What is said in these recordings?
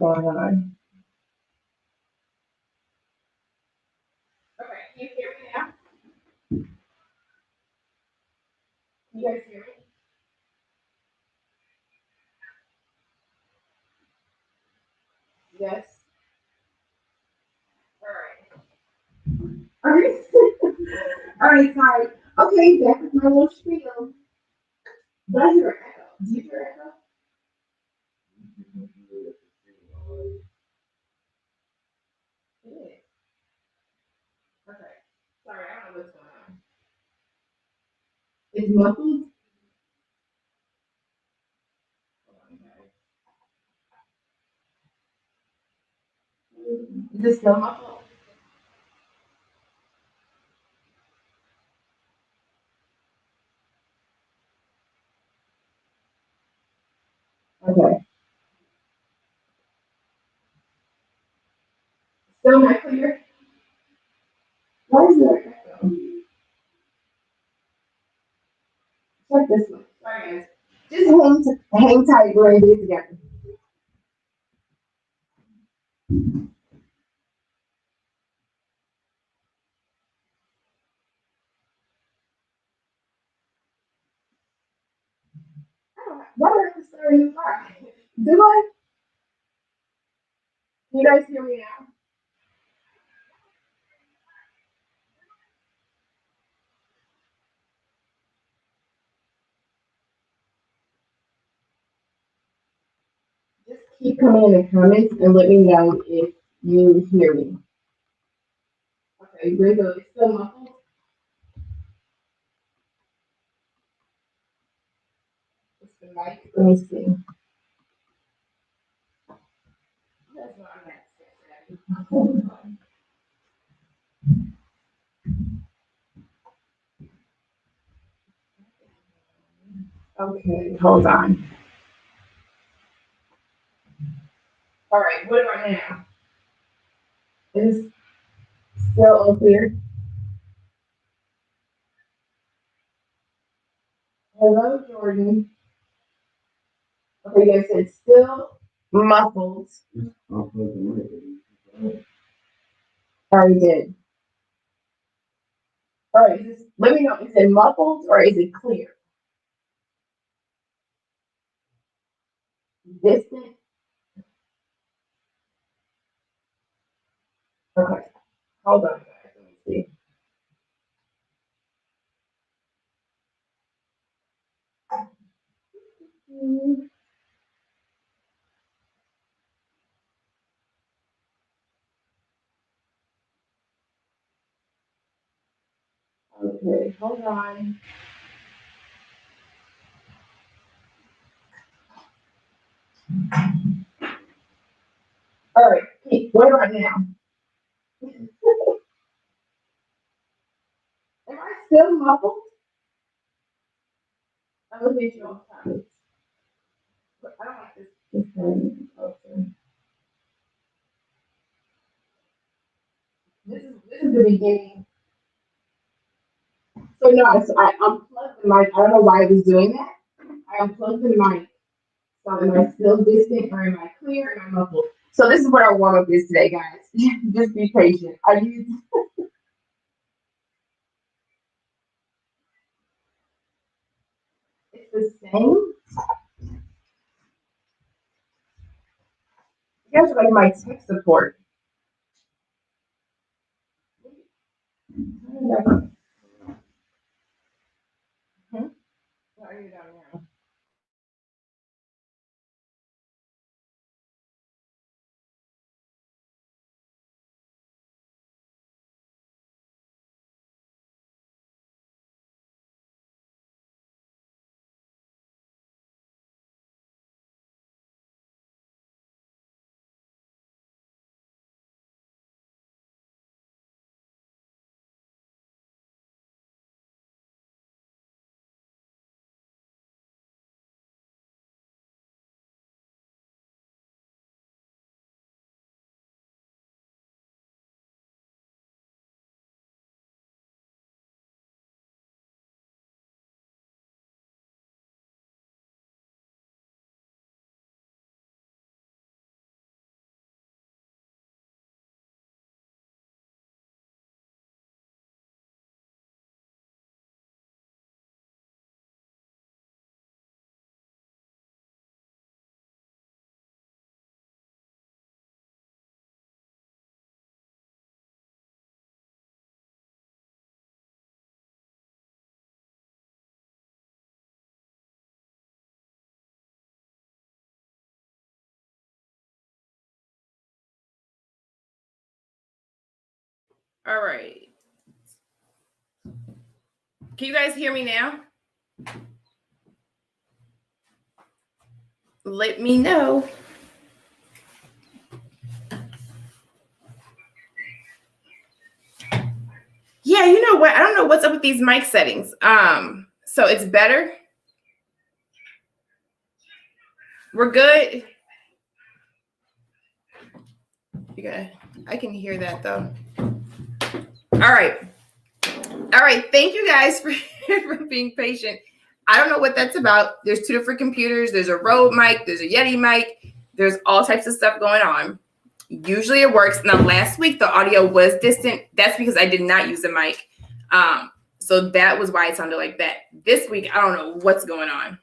going on? Okay, can you hear me now? Can you guys hear me? Yes. All right. All right. All right, sorry. Okay, back with my little spiel. Do I hear an echo? Do you hear an echo? It is. Okay. Sorry, I don't know what's going on. It's muffled. Hold on, guys. Is it still muffled? Okay. Still not clear? Why is there an echo? Check this one. Sorry, guys. Just hang tight. We're going to do it together. Why do I have to start a new car? Do I? Can you guys hear me now? Just keep coming in the comments and let me know if you hear me. Okay, Gringo, it's still muffled. It's the mic. Let me see. That's what I'm at. Okay, hold on. All right, what about now? Is it still unclear? Hello, Jordan. Okay, you guys said still muffled. Already did. All right, let me know. Is it muffled or is it clear? Distant? Okay, hold on, guys. Let me see. Okay, hold on. All right, what about now? Am I still muffled? I'm looking at your comments. I don't like this thing. Okay. This is the beginning. So no, so I unplugged the mic. I don't know why it was doing that. I unplugged the mic. So am I still distant or am I clear? Am I muffled? So this is what our warm up is today, guys. Just be patient. I use it's the same. You guys are like my tech support. Hmm? What are you doing now? All right. Can you guys hear me now? Let me know. Yeah, you know what? I don't know what's up with these mic settings. So it's better. We're good. I can hear that though. All right. Thank you guys for being patient. I don't know what that's about. There's two different computers. There's a Rode mic. There's a Yeti mic. There's all types of stuff going on. Usually it works. Now, last week the audio was distant. That's because I did not use a mic. So that was why it sounded like that. This week, I don't know what's going on.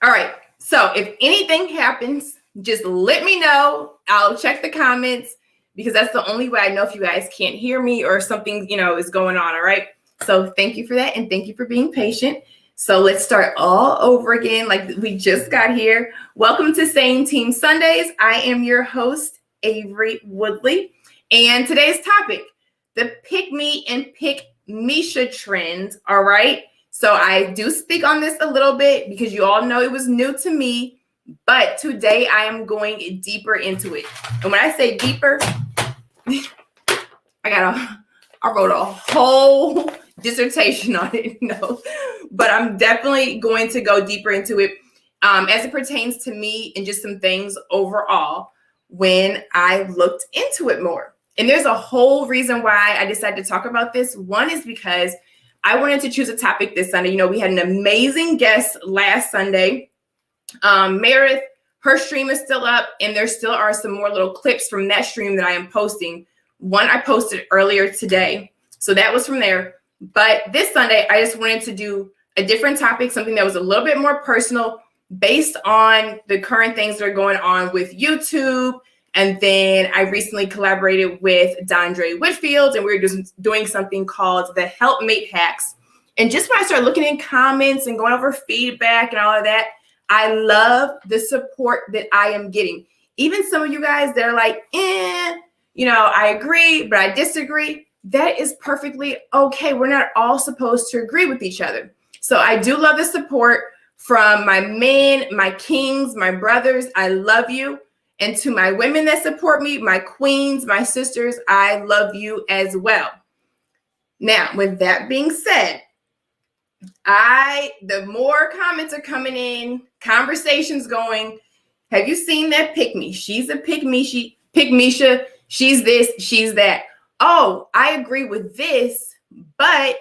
All right. So if anything happens, just let me know. I'll check the comments because that's the only way I know if you guys can't hear me or something, is going on. All right. So thank you for that. And thank you for being patient. So let's start all over again. Like we just got here. Welcome to Same Team Sundays. I am your host, Avery Woodley. And today's topic, the pick me and pick Misha trend. All right. So I do speak on this a little bit because you all know it was new to me. But today I am going deeper into it. And when I say deeper, I wrote a whole dissertation on it. No, but I'm definitely going to go deeper into it as it pertains to me and just some things overall when I looked into it more. And there's a whole reason why I decided to talk about this. One is because I wanted to choose a topic this Sunday. We had an amazing guest last Sunday. Meredith, her stream is still up, and there still are some more little clips from that stream that I am posting. One I posted earlier today. So that was from there. But this Sunday, I just wanted to do a different topic, something that was a little bit more personal based on the current things that are going on with YouTube. And then I recently collaborated with Dondre Whitfield, and we were just doing something called the Helpmate Hacks. And just when I started looking in comments and going over feedback and all of that, I love the support that I am getting. Even some of you guys that are like, I agree, but I disagree. That is perfectly okay. We're not all supposed to agree with each other. So I do love the support from my men, my kings, my brothers. I love you. And to my women that support me, my queens, my sisters, I love you as well. Now, with that being said, the more comments are coming in, conversations going. Have you seen that pick me? She's a pick me. Pick Misha. She's this, she's that. Oh, I agree with this, but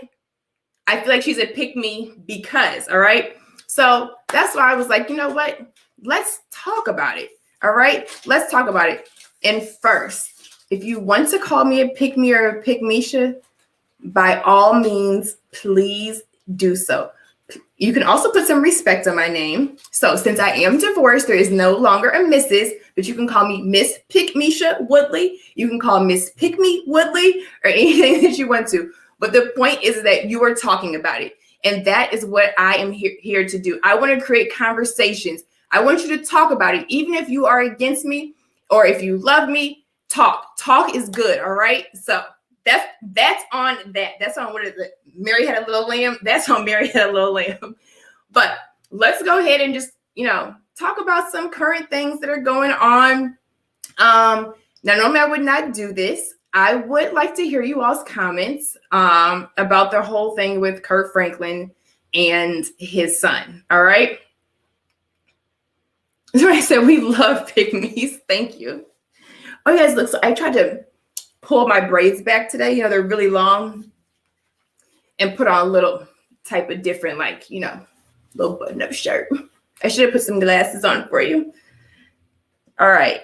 I feel like she's a pick me because, all right? So that's why I was like, you know what? Let's talk about it. All right, let's talk about it. And first, if you want to call me a pick me or a pick Misha, by all means, please do so. You can also put some respect on my name. So since I am divorced, there is no longer a Mrs., but you can call me Miss Pick Misha Woodley. You can call Miss Pick Me Woodley or anything that you want to. But the point is that you are talking about it. And that is what I am here to do. I want to create conversations. I want you to talk about it. Even if you are against me or if you love me, talk. Talk is good, all right? So that's on that. That's on what is it? Mary Had a Little Lamb. That's on Mary Had a Little Lamb. But let's go ahead and just, talk about some current things that are going on. Now, normally I would not do this. I would like to hear you all's comments about the whole thing with Kirk Franklin and his son, all right? Somebody said, we love pygmies. Thank you. Oh, you guys, look, so I tried to pull my braids back today. They're really long and put on a little type of different, little button-up shirt. I should have put some glasses on for you. All right.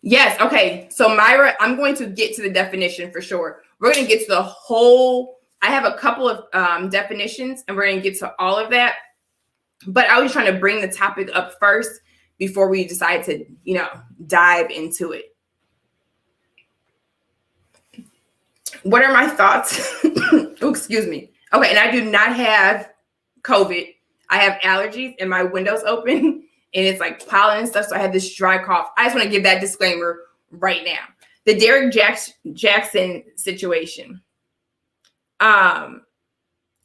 Yes. Okay. So Myra, I'm going to get to the definition for sure. We're going to get to the whole, I have a couple of definitions and we're going to get to all of that. But I was trying to bring the topic up first before we decide to, dive into it. What are my thoughts? Oh, excuse me. Okay. And I do not have COVID. I have allergies and my window's open and it's like pollen and stuff. So I had this dry cough. I just want to give that disclaimer right now. The Derek Jackson situation.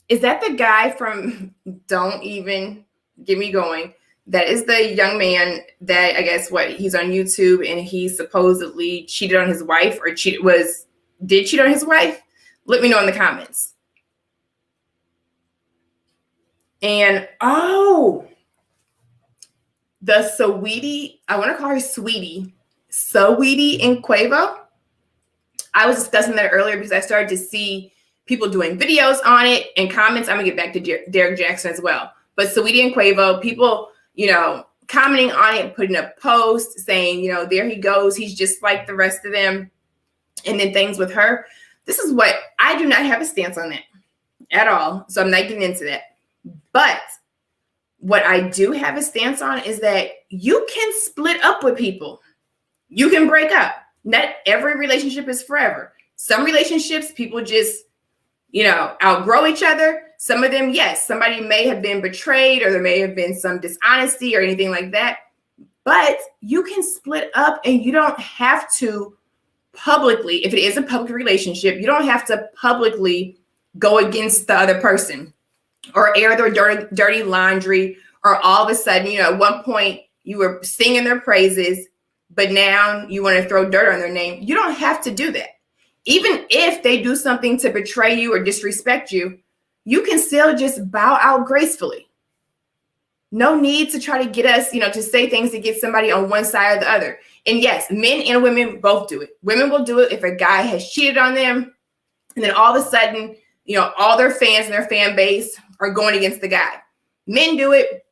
Is that the guy from Don't Even Get Me Going? That is the young man that I guess he's on YouTube and he supposedly cheated on his wife or did cheat on his wife? Let me know in the comments. And the Saweetie, I want to call her Sweetie, Saweetie and Quavo. I was discussing that earlier because I started to see people doing videos on it and comments. I'm gonna get back to Derek Jackson as well. But Saweetie and Quavo, people, commenting on it, putting a post saying, there he goes. He's just like the rest of them. And then things with her. This is what I do not have a stance on that at all. So I'm not getting into that. But what I do have a stance on is that you can split up with people. You can break up. Not every relationship is forever. Some relationships, people just, outgrow each other. Some of them, yes, somebody may have been betrayed or there may have been some dishonesty or anything like that. But you can split up and you don't have to publicly, if it is a public relationship, you don't have to publicly go against the other person or air their dirty laundry, or all of a sudden, at one point you were singing their praises, but now you want to throw dirt on their name. You don't have to do that. Even if they do something to betray you or disrespect you, you can still just bow out gracefully. No need to try to get us, to say things to get somebody on one side or the other. And yes, men and women both do it. Women will do it if a guy has cheated on them, and then all of a sudden, all their fans and their fan base are going against the guy. Men do it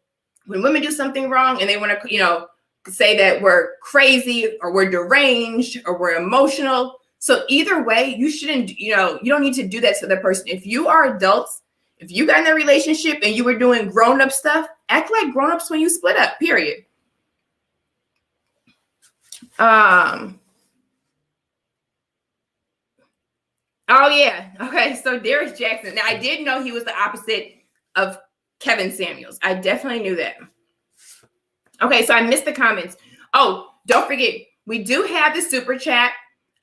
when women do something wrong and they want to, say that we're crazy or we're deranged or we're emotional. So either way, you shouldn't, you don't need to do that to the person. If you are adults, if you got in a relationship and you were doing grown-up stuff, act like grown-ups when you split up, period. Oh yeah. Okay. So Derek Jackson. Now I did know he was the opposite of Kevin Samuels. I definitely knew that. Okay. So I missed the comments. Oh, don't forget, we do have the super chat.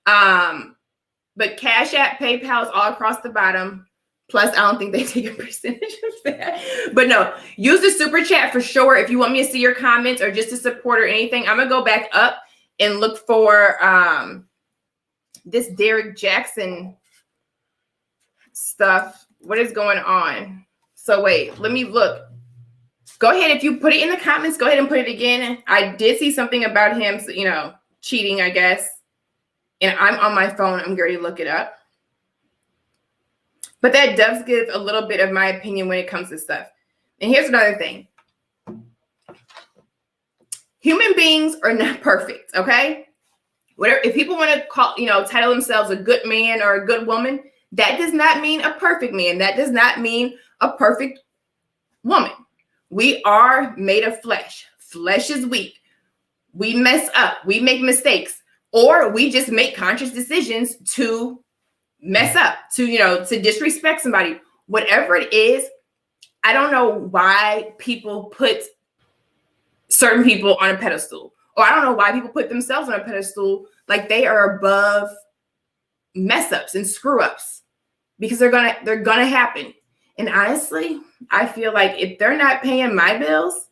But Cash App, PayPal is all across the bottom. Plus, I don't think they take a percentage of that. But no, use the super chat for sure. If you want me to see your comments or just to support or anything, I'm gonna go back up and look for this Derek Jackson stuff. What is going on? So wait, let me look. Go ahead. If you put it in the comments, go ahead and put it again. I did see something about him, cheating, I guess. And I'm on my phone. I'm going to look it up. But that does give a little bit of my opinion when it comes to stuff. And here's another thing. Human beings are not perfect, okay? If people want to call, title themselves a good man or a good woman, that does not mean a perfect man. That does not mean a perfect woman. We are made of flesh. Flesh is weak. We mess up. We make mistakes. Or we just make conscious decisions to mess up, to disrespect somebody. Whatever it is, I don't know why people put certain people on a pedestal. Or I don't know why people put themselves on a pedestal like they are above mess ups and screw ups. Because they're gonna happen. And honestly, I feel like if they're not paying my bills,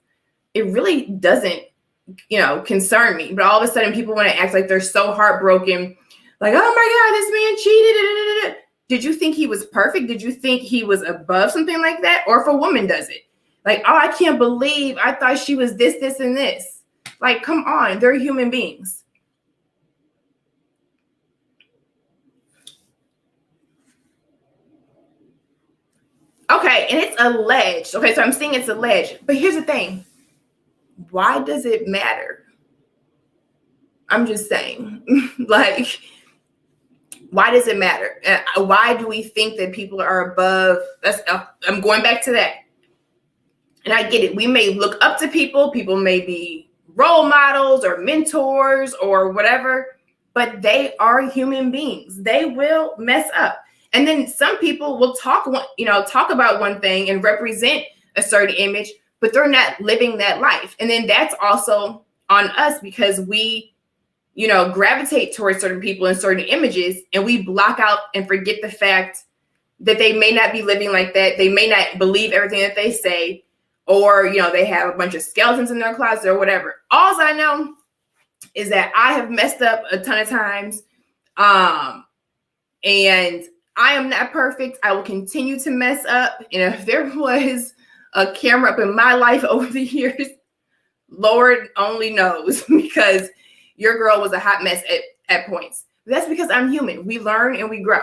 it really doesn't concern me. But all of a sudden people want to act like they're so heartbroken. Like, oh my God, this man cheated. Did you think he was perfect? Did you think he was above something like that? Or if a woman does it, like, oh, I can't believe I thought she was this, this, and this. Like, come on, they're human beings. Okay, and it's alleged. Okay, so I'm saying it's alleged. But here's the thing. Why does it matter? I'm just saying, like, why does it matter? Why do we think that people are above? I'm going back to that. And I get it. We may look up to people. People may be role models or mentors or whatever, but they are human beings. They will mess up. And then some people will talk about one thing and represent a certain image, but they're not living that life. And then that's also on us because we, gravitate towards certain people and certain images, and we block out and forget the fact that they may not be living like that. They may not believe everything that they say, or, they have a bunch of skeletons in their closet or whatever. All I know is that I have messed up a ton of times. And I am not perfect. I will continue to mess up. And if there was a camera up in my life over the years, Lord only knows, because your girl was a hot mess at points. But that's because I'm human. We learn and we grow.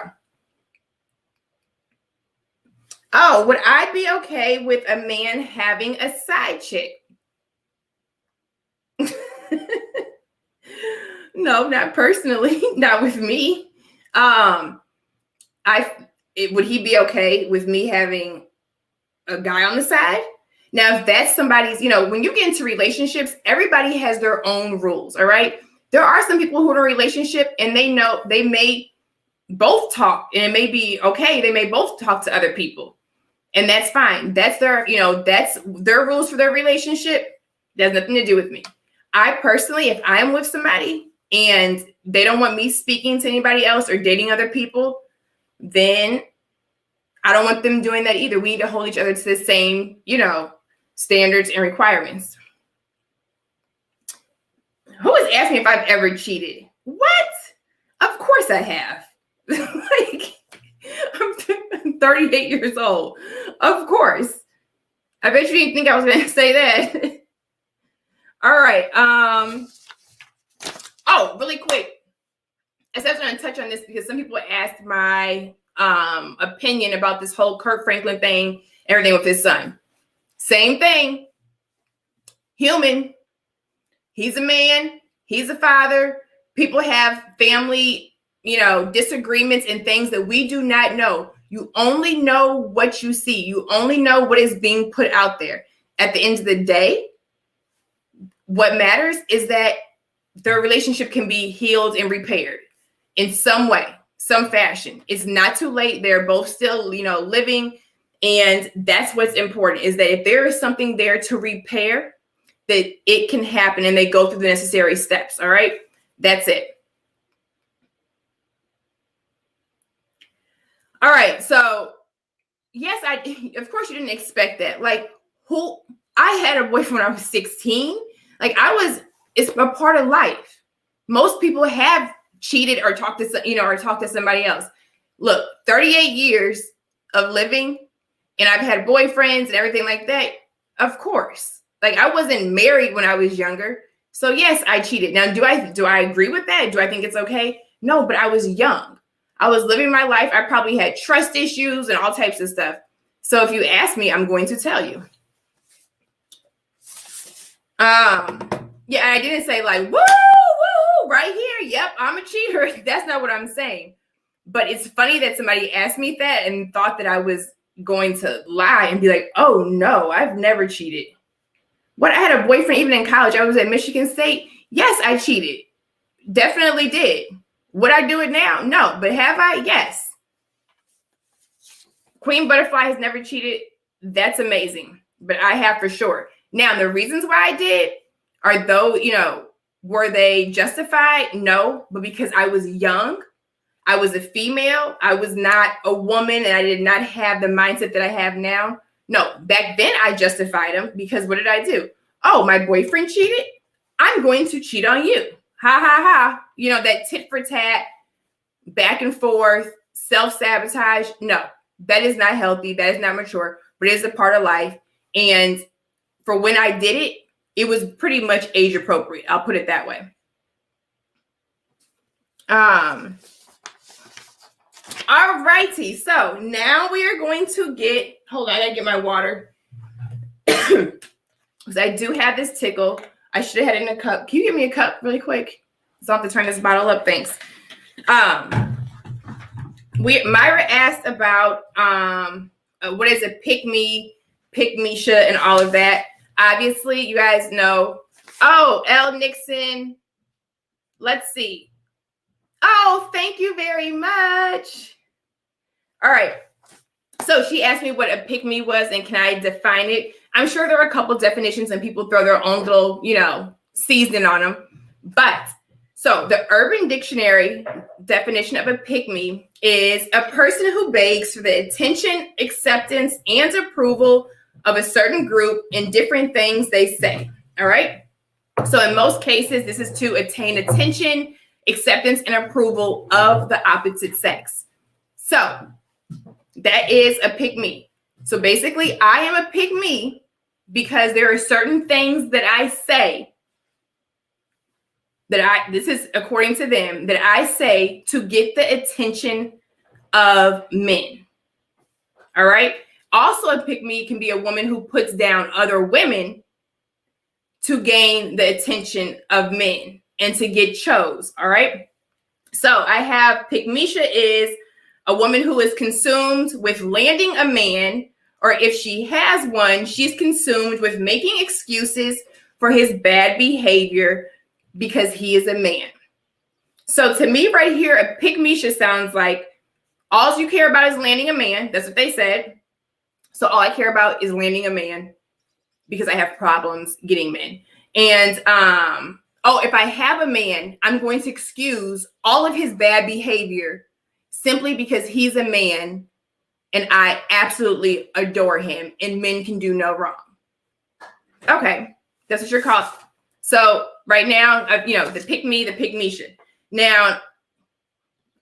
Oh, would I be okay with a man having a side chick? No, not personally, not with me. Would he be okay with me having a guy on the side? Now, if that's somebody's, when you get into relationships, everybody has their own rules. All right. There are some people who are in a relationship and they know they may both talk, and it may be okay. They may both talk to other people, and that's fine. That's their, that's their rules for their relationship. That has nothing to do with me. I personally, if I'm with somebody and they don't want me speaking to anybody else or dating other people, then I don't want them doing that either. We need to hold each other to the same, standards and requirements. Who is asking if I've ever cheated? What? Of course I have. Like, I'm 38 years old. Of course. I bet you didn't think I was going to say that. All right. Oh, really quick. I said I was going to touch on this because some people asked my opinion about this whole Kirk Franklin thing, everything with his son. Same thing. Human. He's a man. He's a father. People have family, disagreements and things that we do not know. You only know what you see. You only know what is being put out there. At the end of the day, what matters is that their relationship can be healed and repaired in some way, some fashion. It's not too late. They're both still, living. And that's what's important, is that if there is something there to repair, that it can happen and they go through the necessary steps. All right. That's it. All right. So yes, of course you didn't expect that. Like, I had a boyfriend when I was 16. Like, it's a part of life. Most people have cheated or talked to somebody else. Look, 38 years of living, and I've had boyfriends and everything like that. Of course. Like, I wasn't married when I was younger. So yes, I cheated. Now, do I agree with that? Do I think it's okay? No, but I was young. I was living my life. I probably had trust issues and all types of stuff. So if you ask me, I'm going to tell you. Yeah, I didn't say like, woo, woo, right here. Yep, I'm a cheater. That's not what I'm saying. But it's funny that somebody asked me that and thought that I was going to lie and be like, oh no, I've never cheated. What, I had a boyfriend even in college. I was at Michigan State. Yes, I cheated. Definitely did. Would I do it now? No. But have I? Yes. Queen Butterfly has never cheated. That's amazing. But I have for sure. Now, the reasons why I did are were they justified? No. But because I was young, I was a female, I was not a woman, and I did not have the mindset that I have now. No, back then I justified them because what did I do? Oh, my boyfriend cheated? I'm going to cheat on you. Ha, ha, ha. That tit for tat, back and forth, self-sabotage. No, that is not healthy. That is not mature, but it is a part of life. And for when I did it, it was pretty much age appropriate. I'll put it that way. All righty. So now we are going to hold on, I gotta get my water. Because I do have this tickle. I should have had it in a cup. Can you give me a cup really quick? So I'll have to turn this bottle up. Thanks. Myra asked about what is a pick me and all of that. Obviously, you guys know. Oh, L. Nixon. Let's see. Oh, thank you very much. All right. So she asked me what a pick me was and can I define it? I'm sure there are a couple definitions and people throw their own little, seasoning on them. But so the Urban Dictionary definition of a pick-me is a person who begs for the attention, acceptance, and approval of a certain group in different things they say. All right. So in most cases, this is to attain attention, acceptance, and approval of the opposite sex. So that is a pick-me. So basically, I am a pick-me because there are certain things that I say this is according to them, that I say to get the attention of men. All right. Also, a pick-me can be a woman who puts down other women to gain the attention of men and to get chose. All right. So I have pick-misha is a woman who is consumed with landing a man, or if she has one, she's consumed with making excuses for his bad behavior because he is a man. So to me right here, a pick-misha sounds like all you care about is landing a man. That's what they said. So all I care about is landing a man because I have problems getting men. And if I have a man, I'm going to excuse all of his bad behavior simply because he's a man and I absolutely adore him and men can do no wrong. Okay, that's what you're called. So right now, the pick-me, the pick-misha. Now,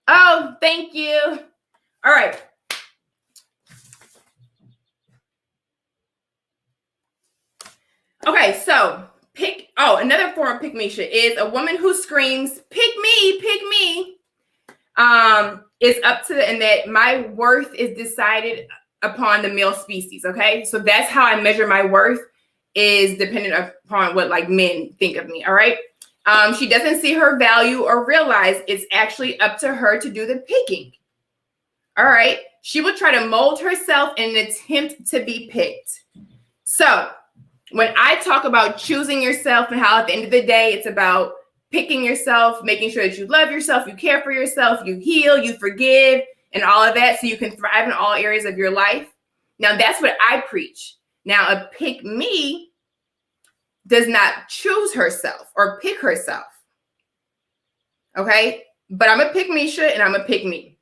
oh, thank you. All right. Okay, so another form of pick-misha is a woman who screams, pick me, is up to and that my worth is decided upon the male species. Okay, so that's how I measure my worth, is dependent upon what like men think of me. All right. She doesn't see her value or realize it's actually up to her to do the picking. All right. She will try to mold herself in an attempt to be picked. So when I talk about choosing yourself and how at the end of the day, it's about picking yourself, making sure that you love yourself, you care for yourself, you heal, you forgive, and all of that so you can thrive in all areas of your life. Now, that's what I preach. Now, a pick-me does not choose herself or pick herself. Okay? But I'm a pick-misha and I'm a pick-me.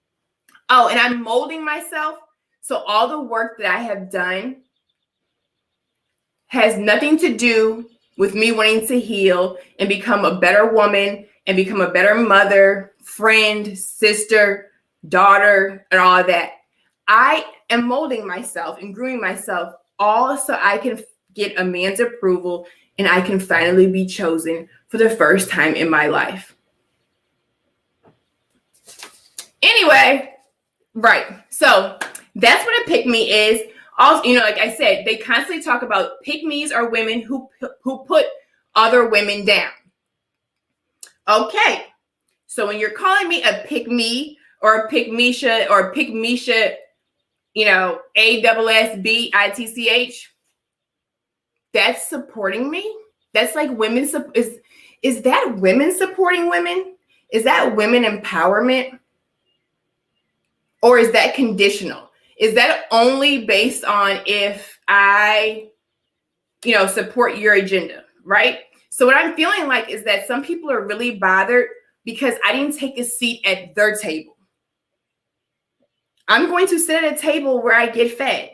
Oh, and I'm molding myself. So all the work that I have done has nothing to do with me wanting to heal and become a better woman and become a better mother, friend, sister, daughter, and all of that. I am molding myself and grooming myself all so I can get a man's approval and I can finally be chosen for the first time in my life. Anyway, right. So that's what a pick-me is. Also, like I said, they constantly talk about pick-me's are women who put other women down. Okay. So when you're calling me a pick-me or a pick-misha or a pick-misha, ASSBITCH, that's supporting me. That's like women. Is that women supporting women? Is that women empowerment? Or is that conditional? Is that only based on if I, support your agenda, right? So what I'm feeling like is that some people are really bothered because I didn't take a seat at their table. I'm going to sit at a table where I get fed.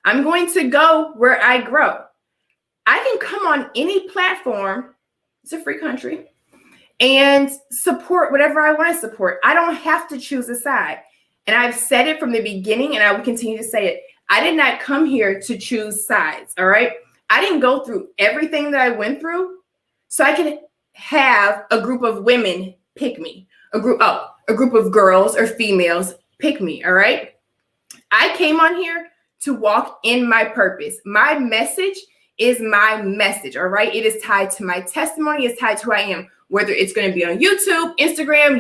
I'm going to go where I grow. I can come on any platform, it's a free country, and support whatever I want to support. I don't have to choose a side. And I've said it from the beginning, and I will continue to say it. I did not come here to choose sides, all right? I didn't go through everything that I went through so I could have a group of women pick me, a group of girls or females pick me, all right? I came on here to walk in my purpose. My message is my message, all right? It is tied to my testimony. It's tied to who I am, whether it's going to be on YouTube, Instagram,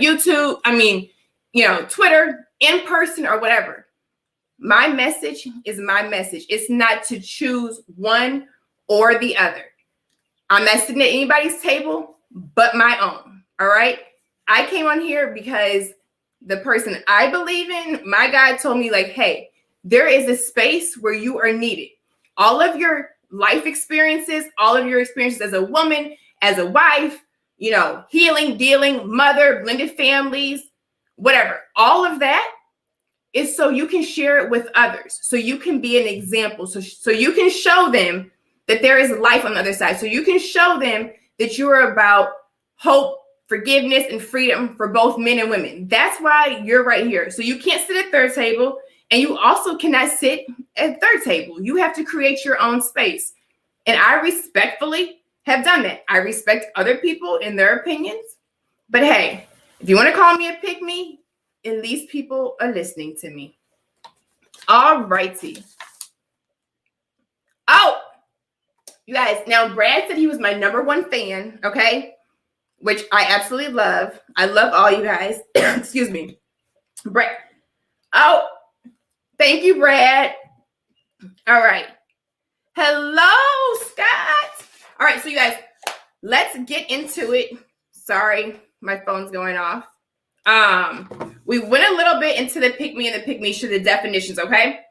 Twitter, in person or whatever. My message is my message. It's not to choose one or the other. I'm not sitting at anybody's table but my own. All right. I came on here because the person I believe in, my God told me like, hey, there is a space where you are needed. All of your life experiences, all of your experiences as a woman, as a wife, you know, healing, dealing, mother, blended families, whatever. All of that is so you can share it with others. So you can be an example. So you can show them that there is life on the other side. So you can show them that you are about hope, forgiveness, and freedom for both men and women. That's why you're right here. So you can't sit at third table, and you also cannot sit at third table. You have to create your own space. And I respectfully have done that. I respect other people and their opinions. But hey, if you want to call me a pick me, at least people are listening to me. All righty. Oh, you guys, now Brad said he was my #1 fan, okay? Which I absolutely love. I love all you guys. Excuse me. Brad. Oh, thank you, Brad. All right. Hello, Scott. All right, so you guys, let's get into it. Sorry, my phone's going off. We went a little bit into the pick me and the pick me should the definitions, okay?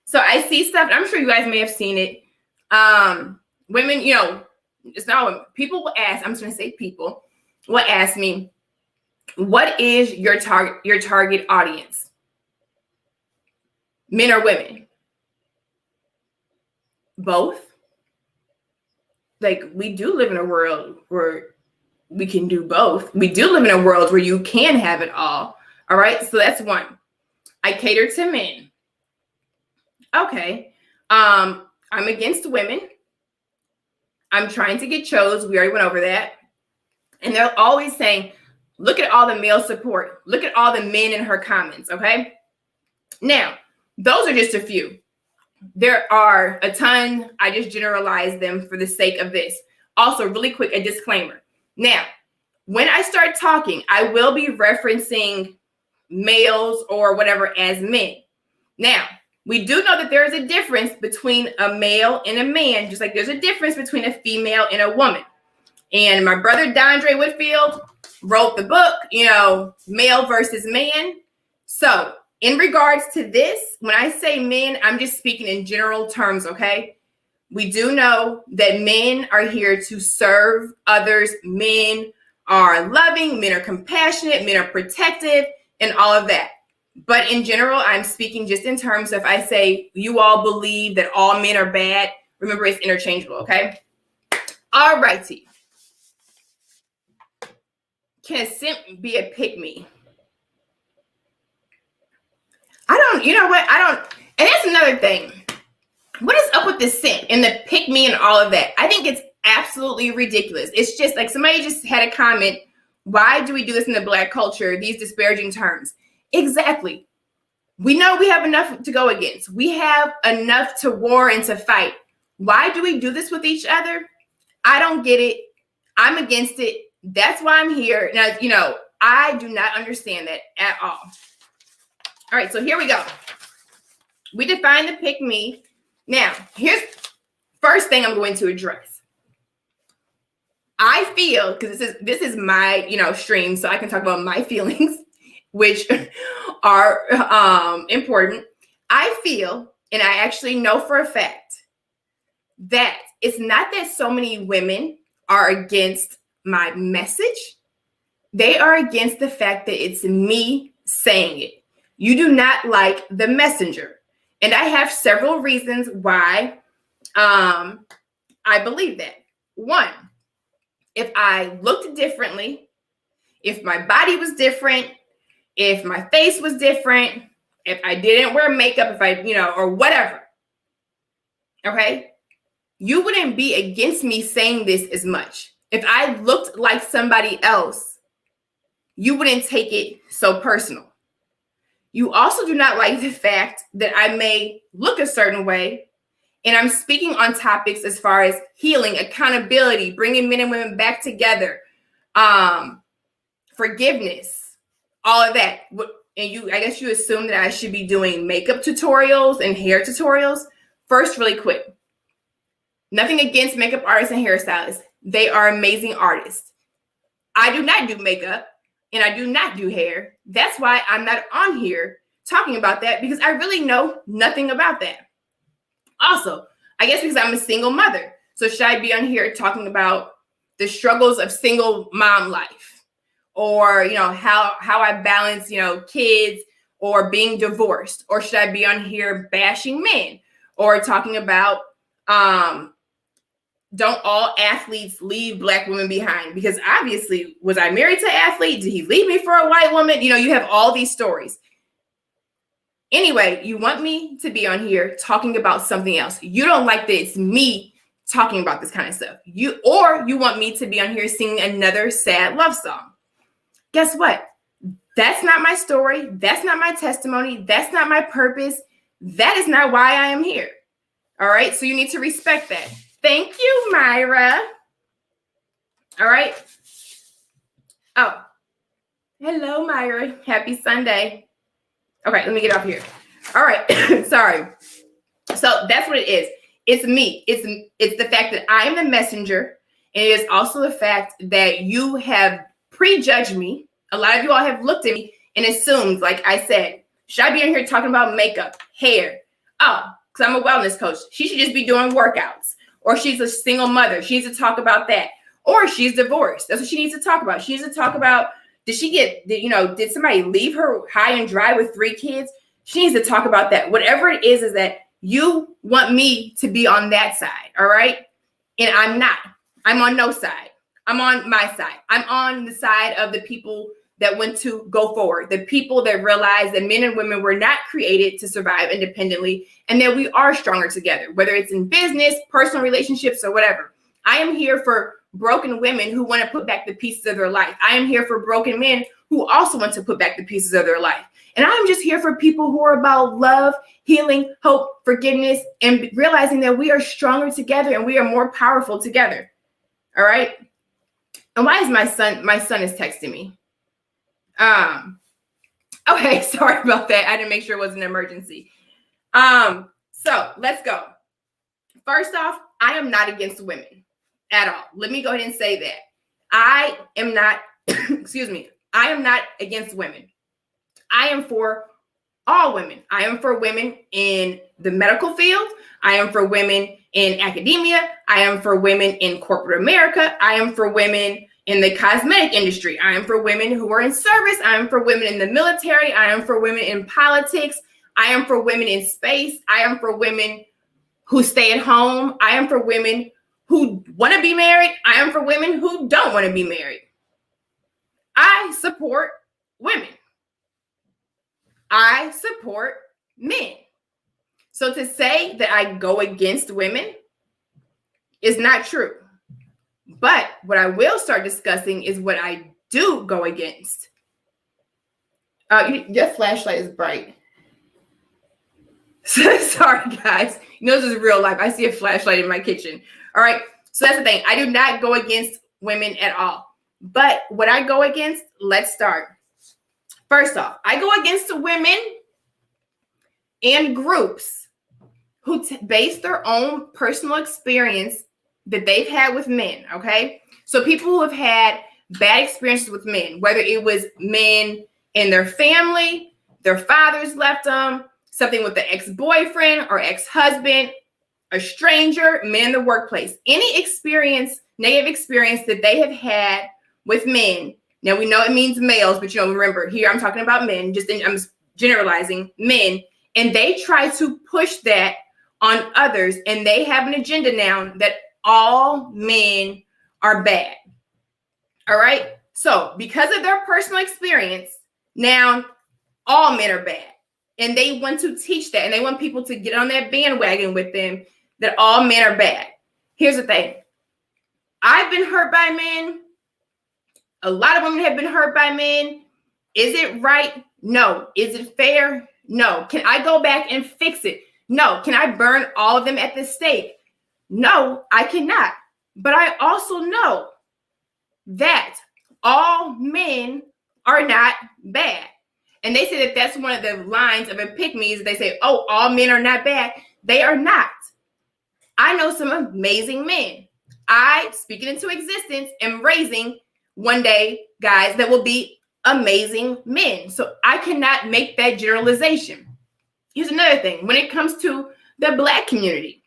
So I see stuff, and I'm sure you guys may have seen it. Women, you know, it's not women. People will ask, I'm just gonna say people will ask me, what is your target audience? Men or women? Both. Like, we do live in a world where we can do both. We do live in a world where you can have it all. All right, so that's one. I cater to men. Okay. I'm against women. I'm trying to get chose. We already went over that. And they're always saying, look at all the male support. Look at all the men in her comments, okay? Now, those are just a few. There are a ton. I just generalize them for the sake of this. Also, really quick, a disclaimer. Now, when I start talking, I will be referencing males or whatever as men. Now, we do know that there is a difference between a male and a man, just like there's a difference between a female and a woman. And my brother, Dondre Whitfield, wrote the book, you know, Male versus Man. So in regards to this, when I say men, I'm just speaking in general terms, okay? We do know that men are here to serve others. Men are loving, men are compassionate, men are protective, and all of that. But in general, I'm speaking just in terms of, I say, you all believe that all men are bad. Remember, it's interchangeable, okay? All righty. Can a simp be a pick-me? You know what? And that's another thing. What is up with this simp and the pick-me and all of that? I think it's absolutely ridiculous. It's just like somebody just had a comment. Why do we do this in the Black culture? These disparaging terms. Exactly. We know we have enough to go against. We have enough to war and to fight. Why do we do this with each other? I don't get it. I'm against it. That's why I'm here. Now, you know, I do not understand that at all. All right, so here we go. We define the pick me. Now, here's first thing I'm going to address. I feel, because this is my, you know, stream, so I can talk about my feelings, which are important. I feel, and I actually know for a fact, that it's not that so many women are against my message. They are against the fact that it's me saying it. You do not like the messenger. And I have several reasons why I believe that. One, if I looked differently, if my body was different, if my face was different, if I didn't wear makeup, if I, you know, or whatever, okay, you wouldn't be against me saying this as much. If I looked like somebody else, you wouldn't take it so personal. You also do not like the fact that I may look a certain way, and I'm speaking on topics as far as healing, accountability, bringing men and women back together, forgiveness, all of that. And I guess you assume that I should be doing makeup tutorials and hair tutorials. First, really quick, nothing against makeup artists and hairstylists. They are amazing artists. I do not do makeup and I do not do hair. That's why I'm not on here talking about that, because I really know nothing about that. Also, I guess because I'm a single mother. So should I be on here talking about the struggles of single mom life? Or, how I balance, kids or being divorced? Or should I be on here bashing men or talking about, don't all athletes leave Black women behind? Because obviously, was I married to an athlete? Did he leave me for a white woman? You have all these stories. Anyway, you want me to be on here talking about something else. You don't like that it's me talking about this kind of stuff. You want me to be on here singing another sad love song. Guess what? That's not my story. That's not my testimony. That's not my purpose. That is not why I am here. All right. So you need to respect that. Thank you, Myra. All right. Oh, hello, Myra. Happy Sunday. Okay, let me get off here. All right. Sorry. So that's what it is. It's me. It's the fact that I am the messenger. And it is also the fact that you have prejudged me. A lot of you all have looked at me and assumed, like I said, should I be in here talking about makeup, hair? Oh, because I'm a wellness coach. She should just be doing workouts. Or she's a single mother. She needs to talk about that. Or she's divorced. That's what she needs to talk about. She needs to talk about, did somebody leave her high and dry with 3 kids? She needs to talk about that. Whatever it is that you want me to be on that side, all right? And I'm not. I'm on no side. I'm on my side. I'm on the side of the people that went to go forward, the people that realized that men and women were not created to survive independently and that we are stronger together, whether it's in business, personal relationships, or whatever. I am here for broken women who want to put back the pieces of their life. I am here for broken men who also want to put back the pieces of their life. And I'm just here for people who are about love, healing, hope, forgiveness, and realizing that we are stronger together and we are more powerful together. All right. And why is my son is texting me? Okay, sorry about that. I didn't make sure it was an emergency. So let's go. First off, I am not against women at all. Let me go ahead and say that. I am not, I am not against women. I am for all women. I am for women in the medical field. I am for women in academia. I am for women in corporate America. I am for women in the cosmetic industry. I am for women who are in service. I am for women in the military. I am for women in politics. I am for women in space. I am for women who stay at home. I am for women who want to be married. I am for women who don't want to be married. I support women. I support men. So to say that I go against women is not true. But what I will start discussing is what I do go against. Your flashlight is bright. Sorry, guys. This is real life. I see a flashlight in my kitchen. All right. So that's the thing. I do not go against women at all. But what I go against, let's start. First off, I go against the women and groups who base their own personal experience that they've had with men, okay? So people who have had bad experiences with men, whether it was men in their family, their fathers left them, something with the ex-boyfriend or ex-husband, a stranger, men in the workplace, any experience, negative experience that they have had with men. Now, we know it means males, but remember, here I'm talking about men, I'm generalizing men, and they try to push that on others, and they have an agenda now that all men are bad. All right. So because of their personal experience, now all men are bad. And they want to teach that. And they want people to get on that bandwagon with them that all men are bad. Here's the thing. I've been hurt by men. A lot of women have been hurt by men. Is it right? No. Is it fair? No. Can I go back and fix it? No. Can I burn all of them at the stake? No, I cannot. But I also know that all men are not bad. And they say that that's one of the lines of epigmies. They say, oh, all men are not bad. They are not. I know some amazing men. I, speaking into existence, am raising one day guys that will be amazing men. So I cannot make that generalization. Here's another thing. When it comes to the Black community,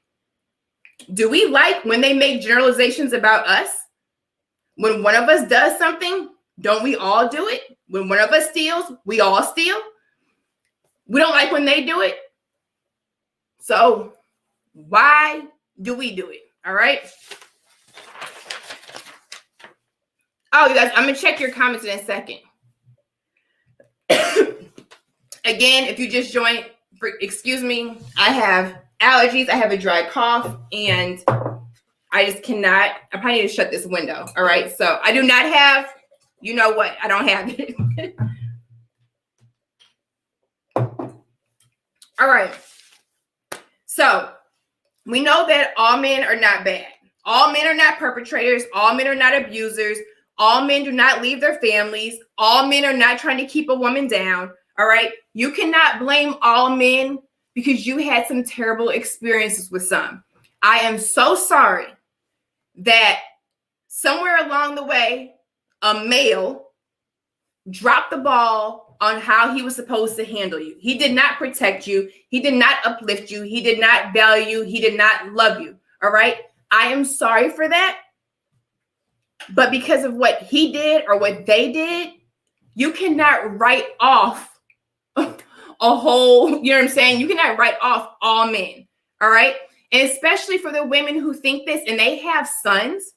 Do we like when they make generalizations about us? When one of us does something, don't we all do it? When one of us steals, we all steal. We don't like when they do it. So why do we do it? All right. Oh, you guys, I'm going to check your comments in a second. Again, if you just joined, excuse me, I have allergies. I have a dry cough, and I just cannot. I probably need to shut this window. All right. So I do not have, you know what? I don't have it. All right. So we know that all men are not bad. All men are not perpetrators. All men are not abusers. All men do not leave their families. All men are not trying to keep a woman down. All right. You cannot blame all men because you had some terrible experiences with some. I am so sorry that somewhere along the way, a male dropped the ball on how he was supposed to handle you. He did not protect you. He did not uplift you. He did not value you. He did not love you. All right. I am sorry for that. But because of what he did or what they did, you cannot write off a whole, you know what I'm saying? You cannot write off all men. All right. And especially for the women who think this and they have sons,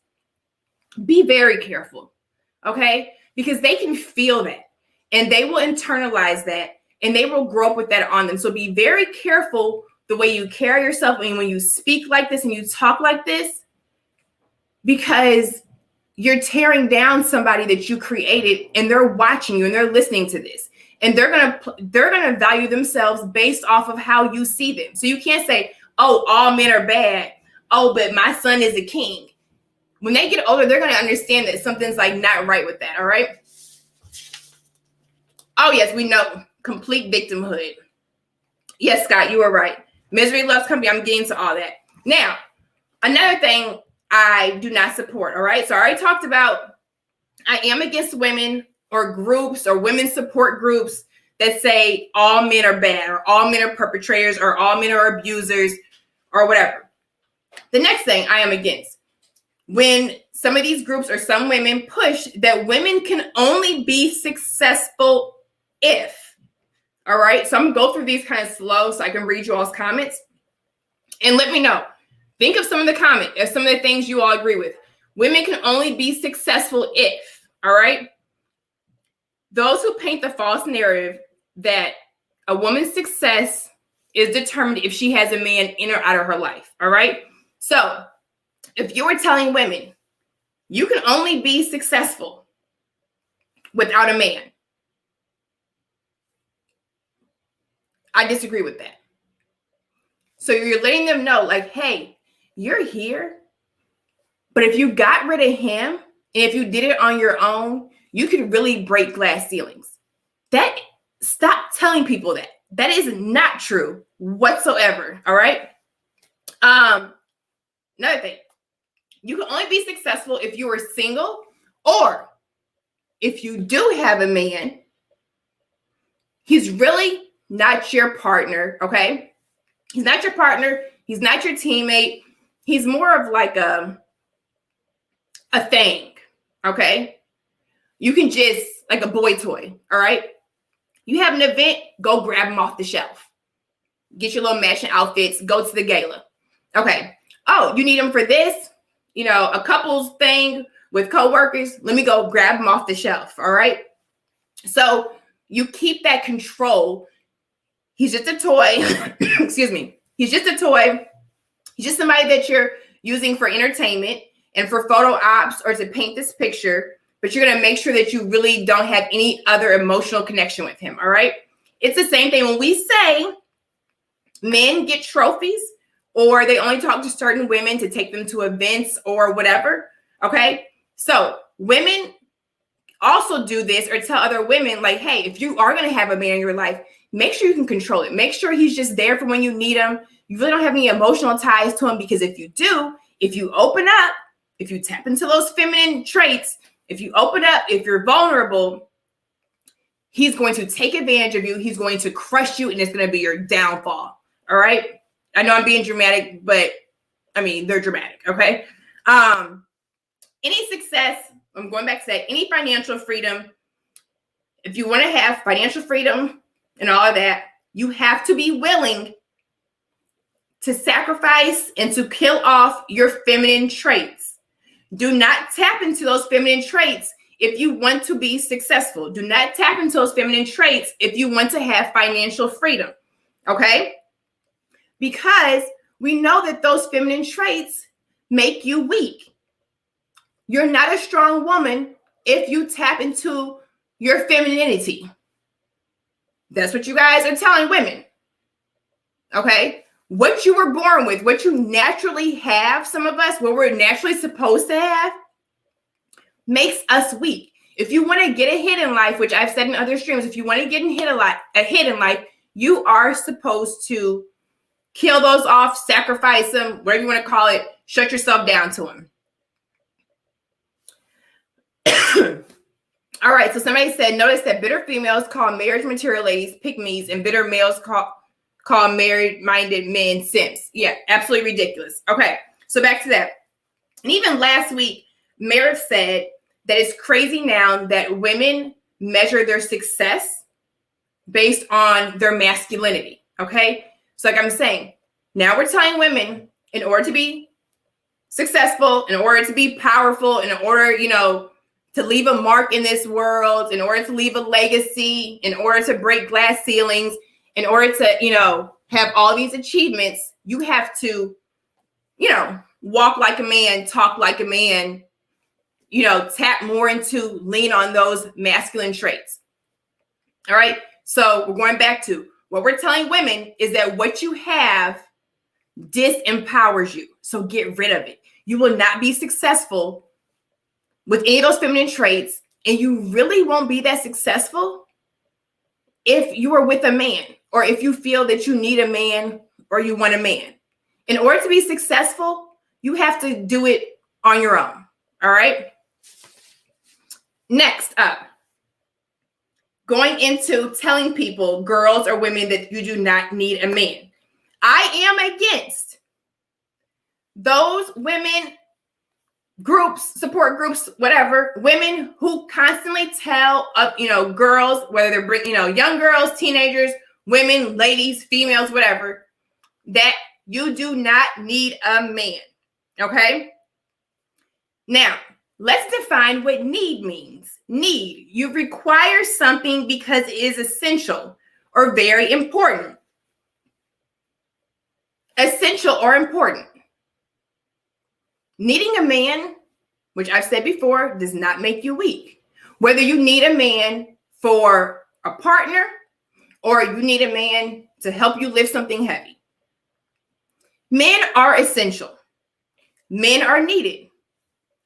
be very careful. Okay. Because they can feel that and they will internalize that and they will grow up with that on them. So be very careful the way you carry yourself and when you speak like this and you talk like this, because you're tearing down somebody that you created and they're watching you and they're listening to this and they're going to value themselves based off of how you see them. So you can't say, oh, all men are bad. Oh, but my son is a king. When they get older, they're going to understand that something's like not right with that. All right. Oh, yes, we know complete victimhood. Yes, Scott, you were right. Misery loves company. I'm getting to all that. Now, another thing I do not support. All right. So I already talked about I am against women or groups or women support groups that say all men are bad or all men are perpetrators or all men are abusers or whatever. The next thing I am against, when some of these groups or some women push that women can only be successful if. All right. So I'm going to go through these kind of slow so I can read you all's comments and let me know. Think of some of the comments, of some of the things you all agree with. Women can only be successful if, all right? Those who paint the false narrative that a woman's success is determined if she has a man in or out of her life, all right? So if you were telling women you can only be successful without a man, I disagree with that. So you're letting them know like, hey, you're here, but if you got rid of him and if you did it on your own, you could really break glass ceilings. Stop telling people that. That is not true whatsoever. All right. Another thing, you can only be successful if you are single or if you do have a man, he's really not your partner. Okay. He's not your partner. He's not your teammate. He's more of like a thing, okay? You can just, like a boy toy, all right? You have an event, go grab him off the shelf. Get your little matching outfits, go to the gala. Okay. Oh, you need him for this? You know, a couples thing with coworkers? Let me go grab him off the shelf, all right? So you keep that control. He's just a toy. Excuse me. He's just a toy. He's just somebody that you're using for entertainment and for photo ops or to paint this picture, but you're going to make sure that you really don't have any other emotional connection with him, all right? It's the same thing when we say men get trophies or they only talk to certain women to take them to events or whatever, okay? So women also do this or tell other women like, hey, if you are going to have a man in your life, make sure you can control it. Make sure he's just there for when you need him. You really don't have any emotional ties to him because if you do, if you open up, if you tap into those feminine traits, if you open up, if you're vulnerable, he's going to take advantage of you. He's going to crush you and it's going to be your downfall. All right. I know I'm being dramatic, but I mean, they're dramatic, okay? Any success, I'm going back to that, any financial freedom, if you want to have financial freedom and all of that, you have to be willing to sacrifice and to kill off your feminine traits. Do not tap into those feminine traits if you want to be successful. Do not tap into those feminine traits if you want to have financial freedom, okay? Because we know that those feminine traits make you weak. You're not a strong woman if you tap into your femininity. That's what you guys are telling women, okay? What you were born with, what you naturally have, some of us, what we're naturally supposed to have, makes us weak. If you want to get ahead in life, which I've said in other streams, if you want to get ahead in life, you are supposed to kill those off, sacrifice them, whatever you want to call it, shut yourself down to them. All right, so somebody said, notice that bitter females call marriage material ladies pick-me's and bitter males call married-minded men simps. Yeah, absolutely ridiculous. Okay, so back to that. And even last week, Meredith said that it's crazy now that women measure their success based on their masculinity, okay? So like I'm saying, now we're telling women in order to be successful, in order to be powerful, in order, you know, to leave a mark in this world, in order to leave a legacy, in order to break glass ceilings, in order to, you know, have all these achievements, you have to, you know, walk like a man, talk like a man, you know, tap more into, lean on those masculine traits. All right. So we're going back to what we're telling women is that what you have disempowers you. So get rid of it. You will not be successful with any of those feminine traits, and you really won't be that successful if you are with a man, or if you feel that you need a man or you want a man. In order to be successful, you have to do it on your own. All right. Next up, going into telling people, girls or women, that you do not need a man. I am against those women groups, support groups, whatever, women who constantly tell, you know, girls, whether they're, you know, young girls, teenagers, women, ladies, females, whatever, that you do not need a man. Okay. Now, let's define what need means. Need, you require something because it is essential or very important. Essential or important. Needing a man, which I've said before, does not make you weak. Whether you need a man for a partner or you need a man to help you lift something heavy. Men are essential. Men are needed.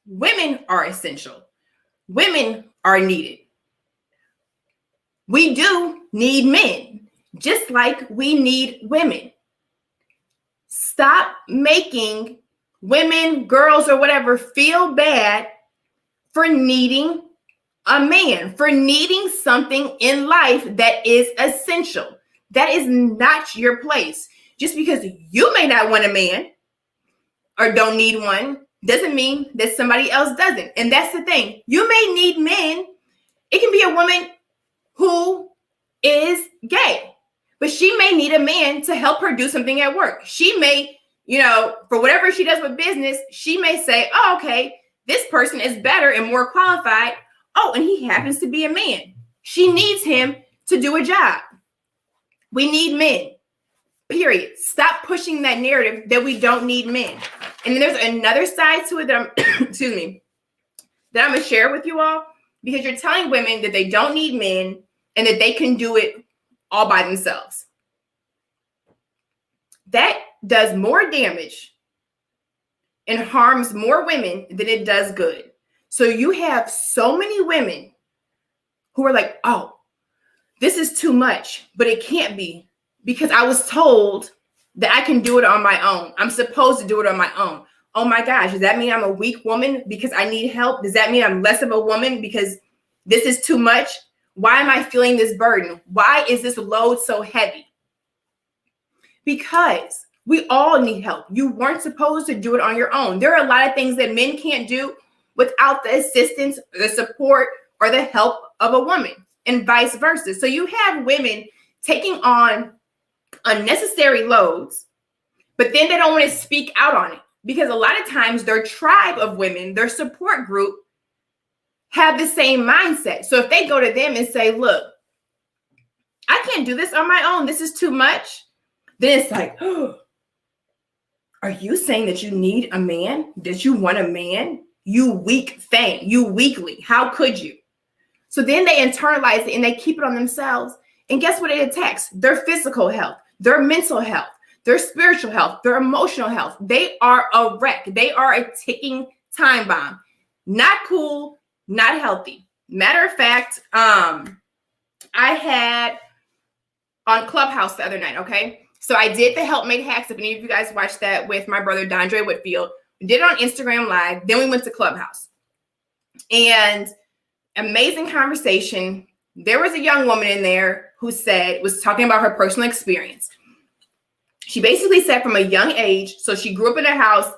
Women are essential. Women are needed. We do need men, just like we need women. Stop making women, girls, or whatever feel bad for needing a man, for needing something in life that is essential. That is not your place. Just because you may not want a man or don't need one doesn't mean that somebody else doesn't. And that's the thing. You may need men. It can be a woman who is gay, but she may need a man to help her do something at work. She may, you know, for whatever she does with business, she may say, oh, okay, this person is better and more qualified. Oh, and he happens to be a man. She needs him to do a job. We need men, period. Stop pushing that narrative that we don't need men. And then there's another side to it that I'm, excuse me, that I'm going to share with you all, because you're telling women that they don't need men and that they can do it all by themselves. That does more damage and harms more women than it does good. So you have so many women who are like, oh, this is too much, but it can't be because I was told that I can do it on my own. I'm supposed to do it on my own. Oh my gosh, does that mean I'm a weak woman because I need help? Does that mean I'm less of a woman because this is too much? Why am I feeling this burden? Why is this load so heavy? Because We all need help. You weren't supposed to do it on your own. There are a lot of things that men can't do without the assistance, the support, or the help of a woman, and vice versa. So you have women taking on unnecessary loads, but then they don't want to speak out on it because a lot of times their tribe of women, their support group, have the same mindset. So if they go to them and say, look, I can't do this on my own, this is too much, then it's like, oh, are you saying that you need a man? That you want a man? You weak thing, you weakly. How could you? So then they internalize it and they keep it on themselves. And guess what it attacks? Their physical health, their mental health, their spiritual health, their emotional health. They are a wreck. They are a ticking time bomb. Not cool, not healthy. Matter of fact, I had on Clubhouse the other night, okay? So I did the Helpmate Hacks. If any of you guys watched that with my brother, Dondre Whitfield, we did it on Instagram Live. Then we went to Clubhouse. And amazing conversation. There was a young woman in there who was talking about her personal experience. She basically said from a young age, so she grew up in a house,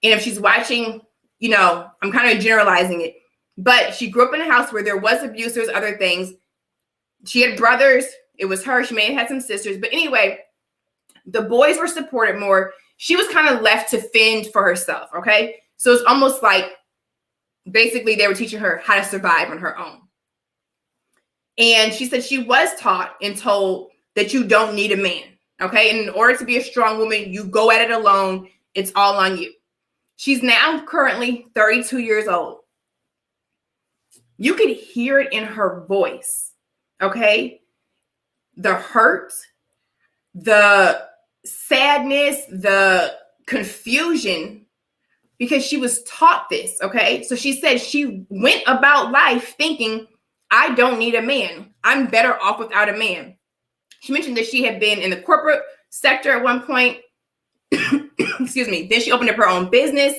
and if she's watching, you know, I'm kind of generalizing it, but she grew up in a house where there was abuse, there's other things. She had brothers. It was her. She may have had some sisters. But anyway, the boys were supported more. She was kind of left to fend for herself, okay? So it's almost like basically they were teaching her how to survive on her own. And she said she was taught and told that you don't need a man, okay? And in order to be a strong woman, you go at it alone. It's all on you. She's now currently 32 years old. You could hear it in her voice, okay? The hurt, the sadness, the confusion, because she was taught this, okay? So she said she went about life thinking, I don't need a man. I'm better off without a man. She mentioned that she had been in the corporate sector at one point. Excuse me. Then she opened up her own business.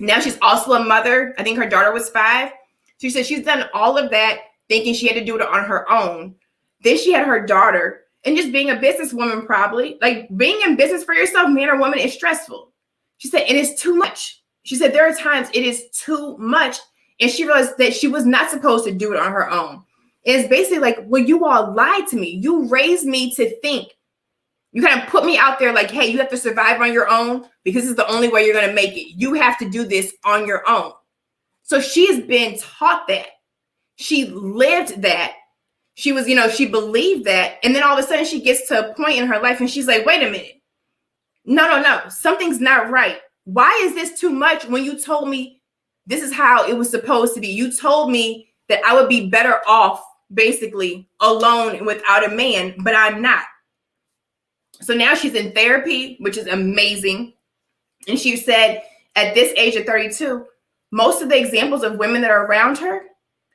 Now she's also a mother. I think her daughter was 5. She said she's done all of that thinking she had to do it on her own. Then she had her daughter, and just being a businesswoman, probably like being in business for yourself, man or woman, is stressful. She said, and it's too much. She said, there are times it is too much. And she realized that she was not supposed to do it on her own. It's basically like, well, you all lied to me. You raised me to think. You kind of put me out there like, hey, you have to survive on your own because it's the only way you're going to make it. You have to do this on your own. So she's been taught that. She lived that. She was, she believed that. And then all of a sudden she gets to a point in her life and she's like, wait a minute. No. Something's not right. Why is this too much when you told me this is how it was supposed to be? You told me that I would be better off basically alone and without a man, but I'm not. So now she's in therapy, which is amazing. And she said at this age of 32, most of the examples of women that are around her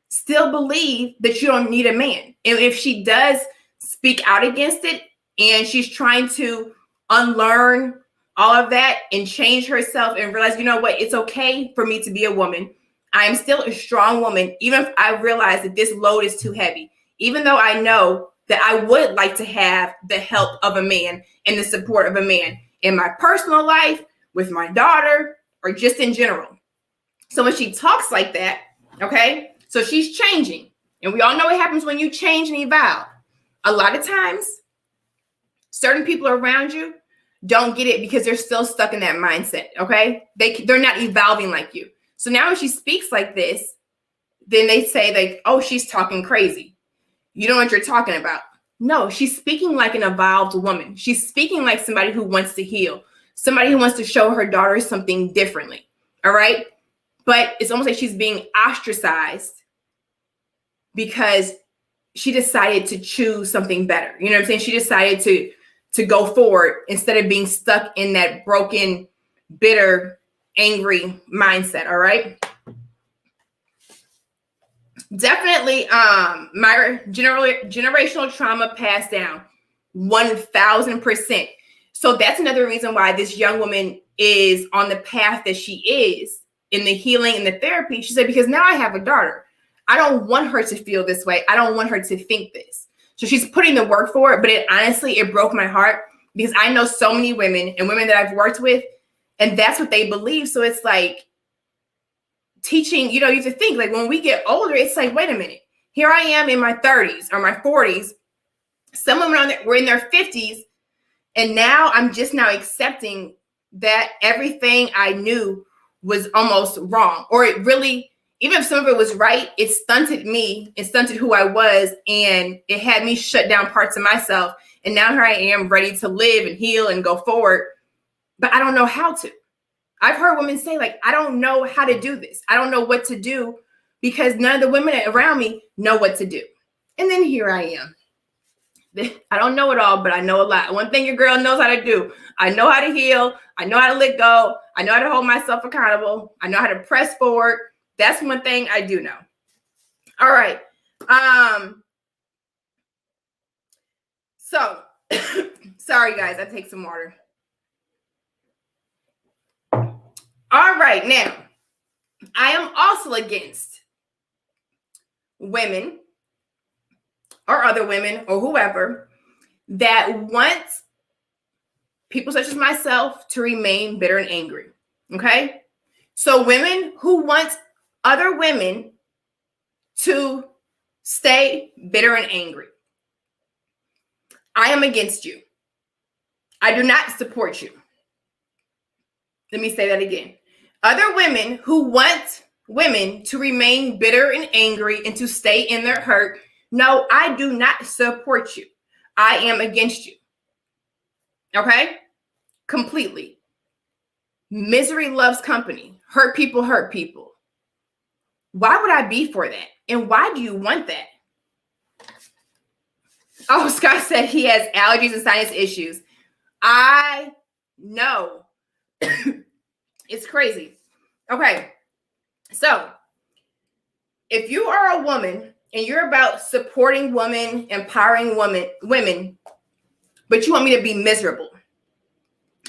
still believe that you don't need a man. And if she does speak out against it and she's trying to unlearn all of that and change herself and realize, you know what, it's okay for me to be a woman. I am still a strong woman, even if I realize that this load is too heavy, even though I know that I would like to have the help of a man and the support of a man in my personal life, with my daughter, or just in general. So when she talks like that, okay, so she's changing. And we all know what happens when you change and evolve. A lot of times, certain people around you don't get it because they're still stuck in that mindset, okay? They're not evolving like you. So now when she speaks like this, then they say like, oh, she's talking crazy. You don't know what you're talking about. No, she's speaking like an evolved woman. She's speaking like somebody who wants to heal, somebody who wants to show her daughter something differently, all right? But it's almost like she's being ostracized because she decided to choose something better. You know what I'm saying? She decided to go forward instead of being stuck in that broken, bitter, angry mindset, all right? Definitely my generational trauma passed down 1,000%. So that's another reason why this young woman is on the path that she is in the healing and the therapy. She said, because now I have a daughter. I don't want her to feel this way. I don't want her to think this. So she's putting the work for it. But it honestly broke my heart because I know so many women and women that I've worked with, and that's what they believe. So it's like teaching, you have to think, like, when we get older, it's like, wait a minute, here I am in my 30s or my 40s. Some women were in their 50s, and now I'm just now accepting that everything I knew was almost wrong, or it really, even if some of it was right, it stunted me, it stunted who I was, and it had me shut down parts of myself. And now here I am ready to live and heal and go forward, but I don't know how to. I've heard women say, like, I don't know how to do this. I don't know what to do because none of the women around me know what to do. And then here I am. I don't know it all, but I know a lot. One thing your girl knows how to do, I know how to heal. I know how to let go. I know how to hold myself accountable. I know how to press forward. That's one thing I do know. All right. So, sorry, guys. I take some water. All right. Now, I am also against women or other women or whoever that wants people such as myself to remain bitter and angry. Okay? So women who want other women to stay bitter and angry, I am against you. I do not support you. Let me say that again. Other women who want women to remain bitter and angry and to stay in their hurt, no, I do not support you. I am against you. Okay? Completely. Misery loves company. Hurt people hurt people. Why would I be for that? And why do you want that? Oh, Scott said he has allergies and sinus issues. I know. It's crazy. Okay. So if you are a woman and you're about supporting women, empowering women, but you want me to be miserable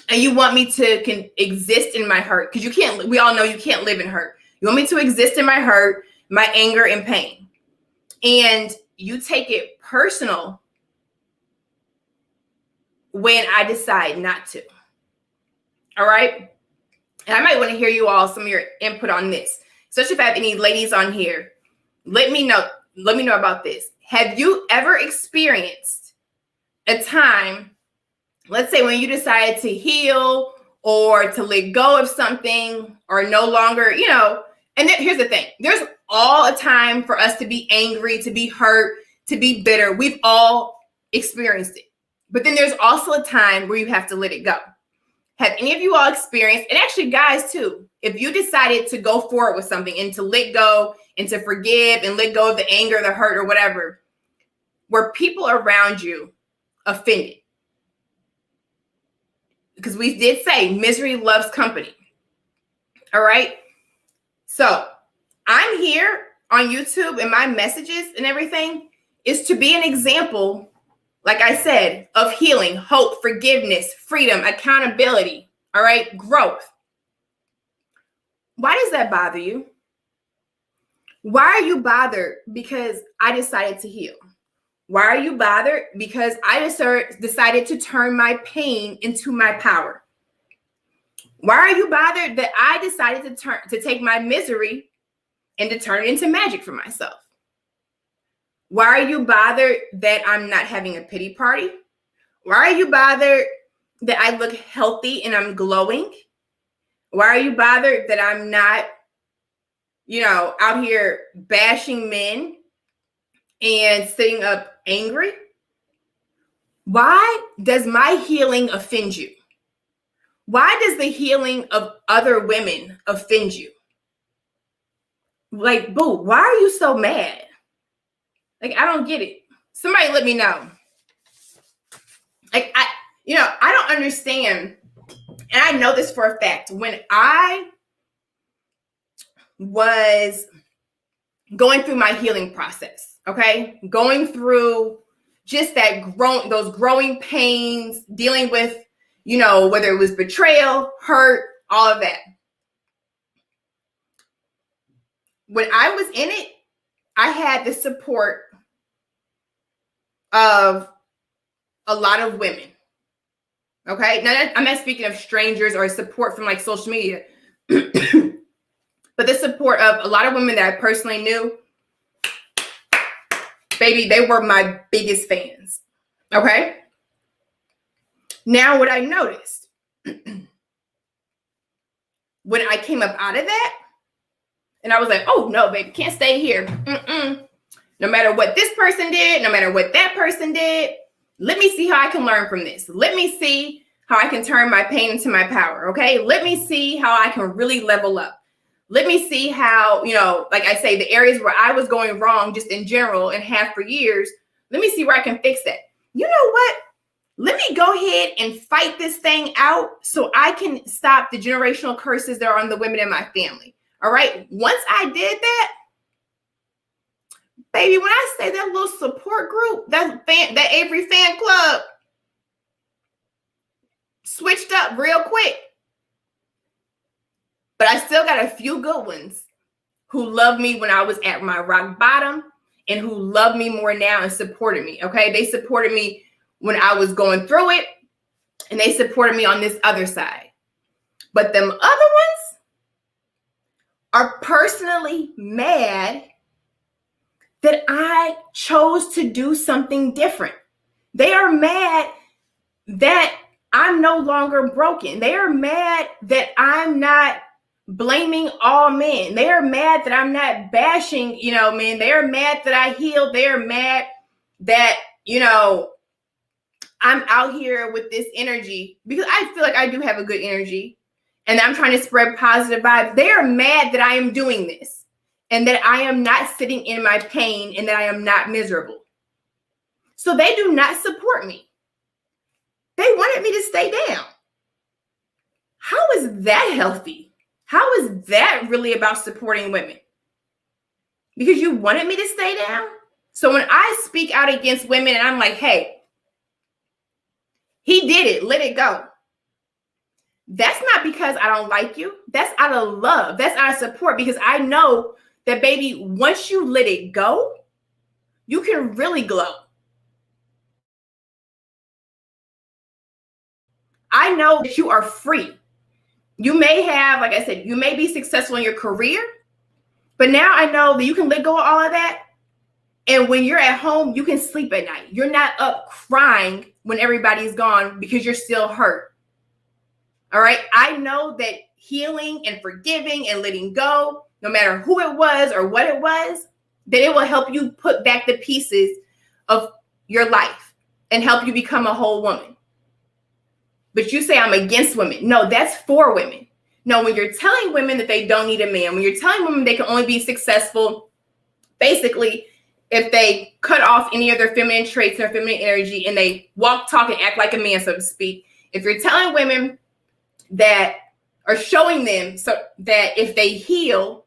and you want me to exist in my hurt, because you can't, we all know you can't live in hurt. You want me to exist in my hurt, my anger and pain, and you take it personal when I decide not to. All right. And I might want to hear you all, some of your input on this, especially if I have any ladies on here. Let me know about this. Have you ever experienced a time, let's say, when you decided to heal or to let go of something or no longer, and here's the thing. There's all a time for us to be angry, to be hurt, to be bitter. We've all experienced it. But then there's also a time where you have to let it go. Have any of you all experienced, and actually guys too, if you decided to go forward with something and to let go and to forgive and let go of the anger, the hurt or whatever, were people around you offended? Because we did say misery loves company. All right. So I'm here on YouTube, and my messages and everything is to be an example, like I said, of healing, hope, forgiveness, freedom, accountability. All right. Growth. Why does that bother you? Why are you bothered because I decided to heal? Why are you bothered because I decided to turn my pain into my power? Why are you bothered that I decided to take my misery and to turn it into magic for myself? Why are you bothered that I'm not having a pity party? Why are you bothered that I look healthy and I'm glowing? Why are you bothered that I'm not, out here bashing men and sitting up angry? Why does my healing offend you? Why does the healing of other women offend you? Like, boo, why are you so mad? Like, I don't get it. Somebody let me know. Like, I don't understand. And I know this for a fact. When I was going through my healing process, okay, going through just those growing pains, dealing with, whether it was betrayal, hurt, all of that. When I was in it, I had the support of a lot of women. Okay. Now, I'm not speaking of strangers or support from like social media, but the support of a lot of women that I personally knew, baby, they were my biggest fans. Okay. Now, what I noticed when I came up out of that, and I was like, oh, no, baby, can't stay here. No matter what this person did, no matter what that person did, let me see how I can learn from this. Let me see how I can turn my pain into my power, okay? Let me see how I can really level up. Let me see how, like I say, the areas where I was going wrong just in general and have for years, let me see where I can fix that. You know what? Let me go ahead and fight this thing out so I can stop the generational curses that are on the women in my family. All right. Once I did that, baby, when I say that little support group, that Avery fan club switched up real quick. But I still got a few good ones who loved me when I was at my rock bottom and who love me more now and supported me. Okay. They supported me when I was going through it, and they supported me on this other side. But them other ones are personally mad that I chose to do something different. They are mad that I'm no longer broken. They are mad that I'm not blaming all men. They are mad that I'm not bashing, men. They are mad that I healed. They are mad that, I'm out here with this energy because I feel like I do have a good energy and I'm trying to spread positive vibes. They are mad that I am doing this and that I am not sitting in my pain and that I am not miserable. So they do not support me. They wanted me to stay down. How is that healthy? How is that really about supporting women? Because you wanted me to stay down? So when I speak out against women and I'm like, hey, he did it, let it go. That's not because I don't like you. That's out of love. That's out of support because I know that, baby, once you let it go, you can really glow. I know that you are free. You may have, like I said, you may be successful in your career, but now I know that you can let go of all of that. And when you're at home, you can sleep at night. You're not up crying when everybody's gone because you're still hurt. All right. I know that healing and forgiving and letting go, no matter who it was or what it was, that it will help you put back the pieces of your life and help you become a whole woman. But you say I'm against women. No, that's for women. No, when you're telling women that they don't need a man, when you're telling women they can only be successful, basically, if they cut off any of their feminine traits and their feminine energy and they walk, talk, and act like a man, so to speak. If you're telling women that are showing them so that if they heal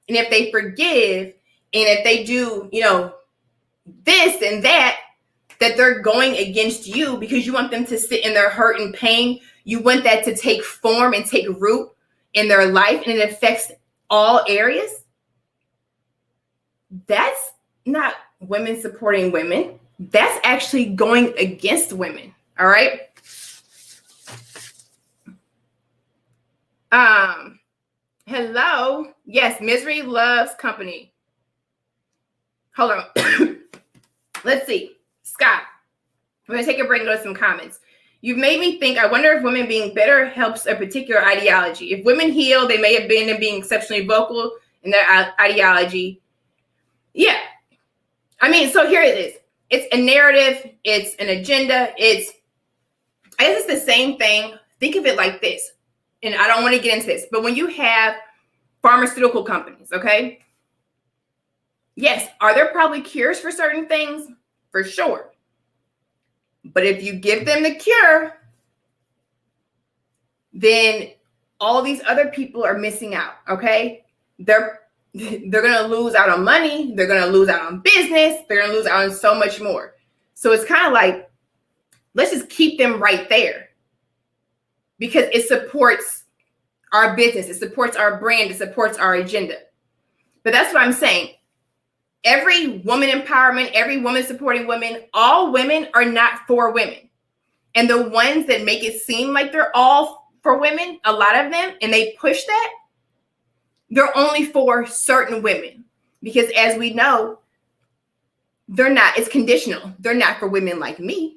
and if they forgive and if they do, this and that they're going against you because you want them to sit in their hurt and pain. You want that to take form and take root in their life and it affects all areas. That's not women supporting women. That's actually going against women. All right. Hello. Yes, misery loves company. Hold on. Let's see. Scott, I'm going to take a break and go to some comments. You've made me think, I wonder if women being better helps a particular ideology. If women heal, they may abandon being exceptionally vocal in their ideology. Yeah. I mean, so here it is. It's a narrative. It's an agenda. I guess it's the same thing. Think of it like this. And I don't want to get into this, but when you have pharmaceutical companies, okay? Yes, are there probably cures for certain things? For sure. But if you give them the cure, then all these other people are missing out, okay? They're going to lose out on money. They're going to lose out on business. They're going to lose out on so much more. So it's kind of like, let's just keep them right there because it supports our business. It supports our brand. It supports our agenda. But that's what I'm saying. Every woman empowerment, every woman supporting women, all women are not for women. And the ones that make it seem like they're all for women, a lot of them, and they push that, they're only for certain women. Because as we know, they're not, it's conditional. They're not for women like me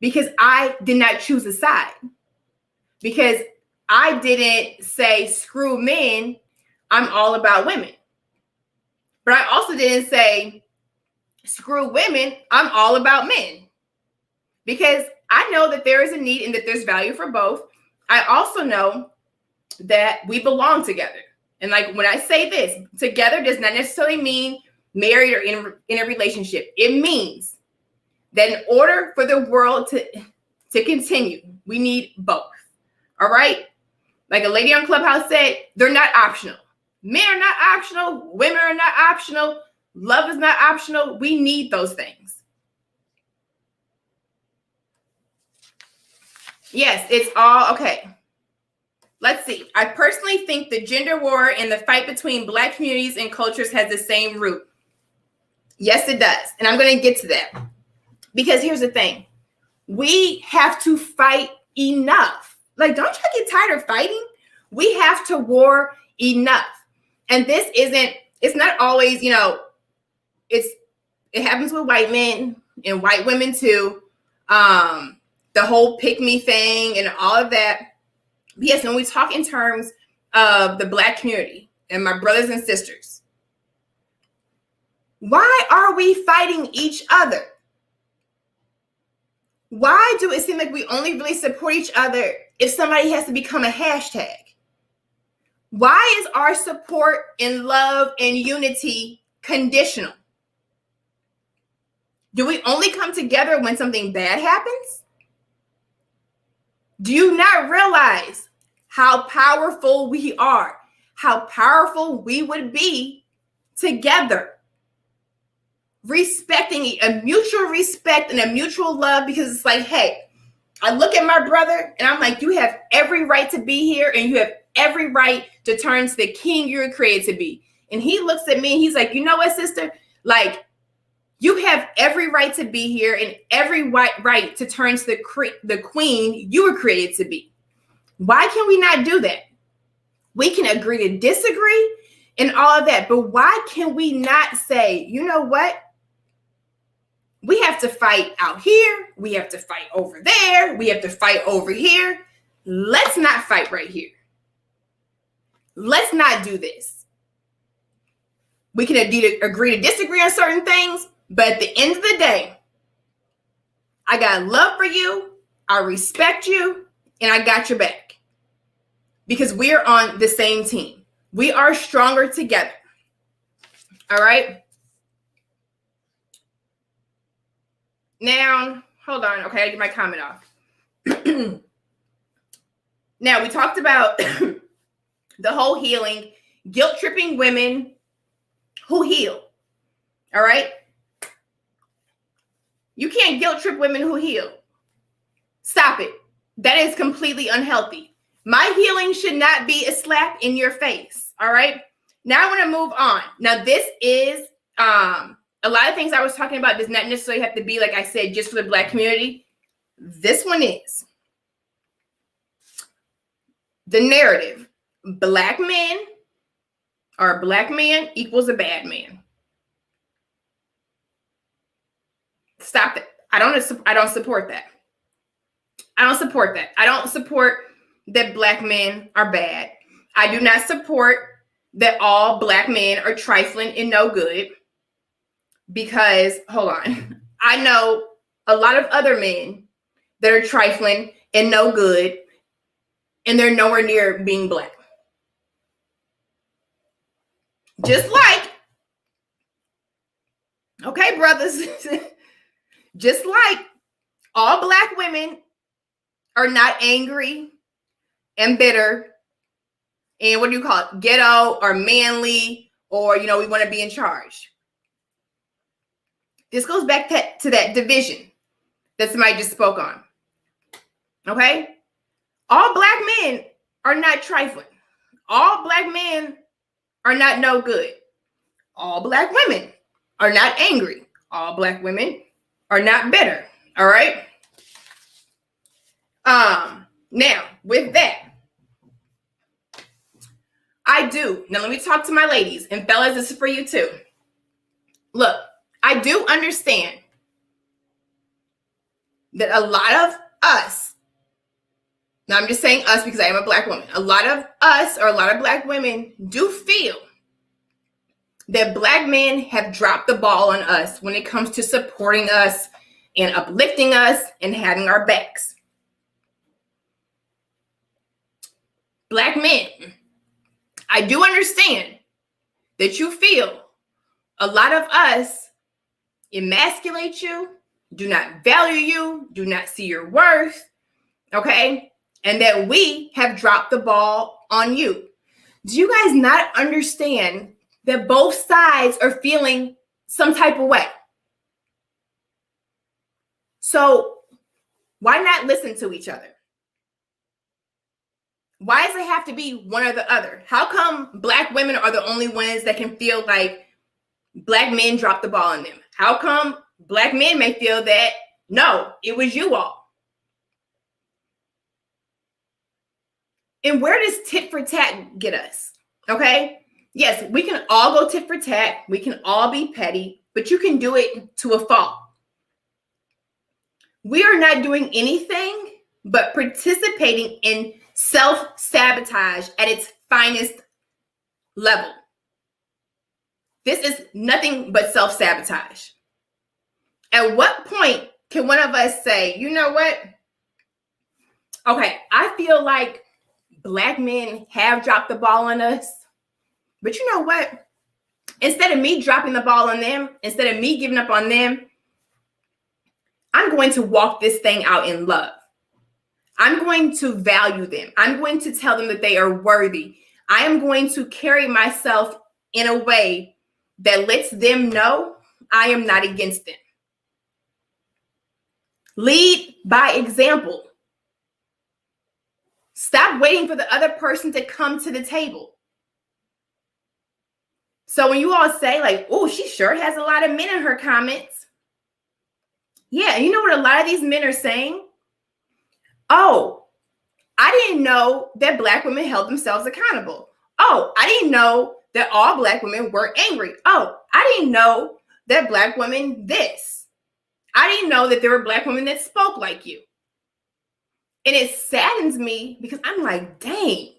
because I did not choose a side. Because I didn't say, screw men, I'm all about women. But I also didn't say, screw women, I'm all about men. Because I know that there is a need and that there's value for both. I also know that we belong together. And like when I say this, together does not necessarily mean married or in a relationship. It means that in order for the world to continue, we need both. All right? Like a lady on Clubhouse said, they're not optional. Men are not optional. Women are not optional. Love is not optional. We need those things. Yes, it's all okay. Let's see. I personally think the gender war and the fight between Black communities and cultures has the same root. Yes, it does. And I'm going to get to that. Because here's the thing. We have to fight enough. Like, don't you get tired of fighting? We have to war enough. And this isn't, it's not always, you know, it happens with white men and white women too. The whole pick me thing and all of that. Yes, when we talk in terms of the Black community and my brothers and sisters, why are we fighting each other? Why do it seem like we only really support each other if somebody has to become a hashtag? Why is our support and love and unity conditional? Do we only come together when something bad happens? Do you not realize how powerful we are, how powerful we would be together? Respecting a mutual respect and a mutual love, because it's like, hey, I look at my brother and I'm like, you have every right to be here and you have every right to turn to the king you were created to be. And he looks at me and he's like, you know what, sister? Like, you have every right to be here and every right to turn to the queen you were created to be. Why can we not do that? We can agree to disagree and all of that, but why can we not say, you know what? We have to fight out here. We have to fight over there. We have to fight over here. Let's not fight right here. Let's not do this. We can agree to disagree on certain things, but at the end of the day, I got love for you. I respect you, and I got your back because we are on the same team. We are stronger together. All right. Now, hold on. Okay, I get my comment off. Now, we talked about the whole healing, guilt tripping women who heal. All right. You can't guilt trip women who heal. Stop it. That is completely unhealthy. My healing should not be a slap in your face. All right. Now I want to move on. Now, this is a lot of things I was talking about does not necessarily have to be, like I said, just for the Black community. This one is the narrative. Black men or Black man equals a bad man. Stop it. I don't support that. I don't support that. I don't support that Black men are bad. I do not support that all Black men are trifling and no good. Because, hold on, I know a lot of other men that are trifling and no good, and they're nowhere near being Black. Just like, okay, brothers, just like all Black women are not angry and bitter and what do you call it, ghetto or manly or, you know, we want to be in charge. This goes back to that division that somebody just spoke on. Okay? All Black men are not trifling. All Black men are not no good. All Black women are not angry. All Black women are not bitter. All right? Now with that, now let me talk to my ladies, and fellas, this is for you too. Look, I do understand that a lot of us, now I'm just saying us because I am a black woman, a lot of us, or a lot of black women, do feel that black men have dropped the ball on us when it comes to supporting us and uplifting us and having our backs. Black men, I do understand that you feel a lot of us emasculate you, do not value you, do not see your worth, okay? And that we have dropped the ball on you. Do you guys not understand that both sides are feeling some type of way? So why not listen to each other? Why does it have to be one or the other? How come black women are the only ones that can feel like black men dropped the ball on them? How come black men may feel that, no, it was you all? And where does tit for tat get us? Okay? Yes, we can all go tit for tat. We can all be petty, but you can do it to a fault. We are not doing anything but participating in self-sabotage at its finest level. This is nothing but self-sabotage. At what point can one of us say, you know what? Okay, I feel like black men have dropped the ball on us, but you know what? Instead of me dropping the ball on them, instead of me giving up on them, I'm going to walk this thing out in love. I'm going to value them. I'm going to tell them that they are worthy. I am going to carry myself in a way that lets them know I am not against them. Lead by example. Stop waiting for the other person to come to the table. So when you all say like, oh, she sure has a lot of men in her comments. Yeah, you know what a lot of these men are saying? Oh, I didn't know that black women held themselves accountable. Oh, I didn't know that all black women were angry. Oh, I didn't know that black women this. I didn't know that there were black women that spoke like you. And it saddens me because I'm like, dang,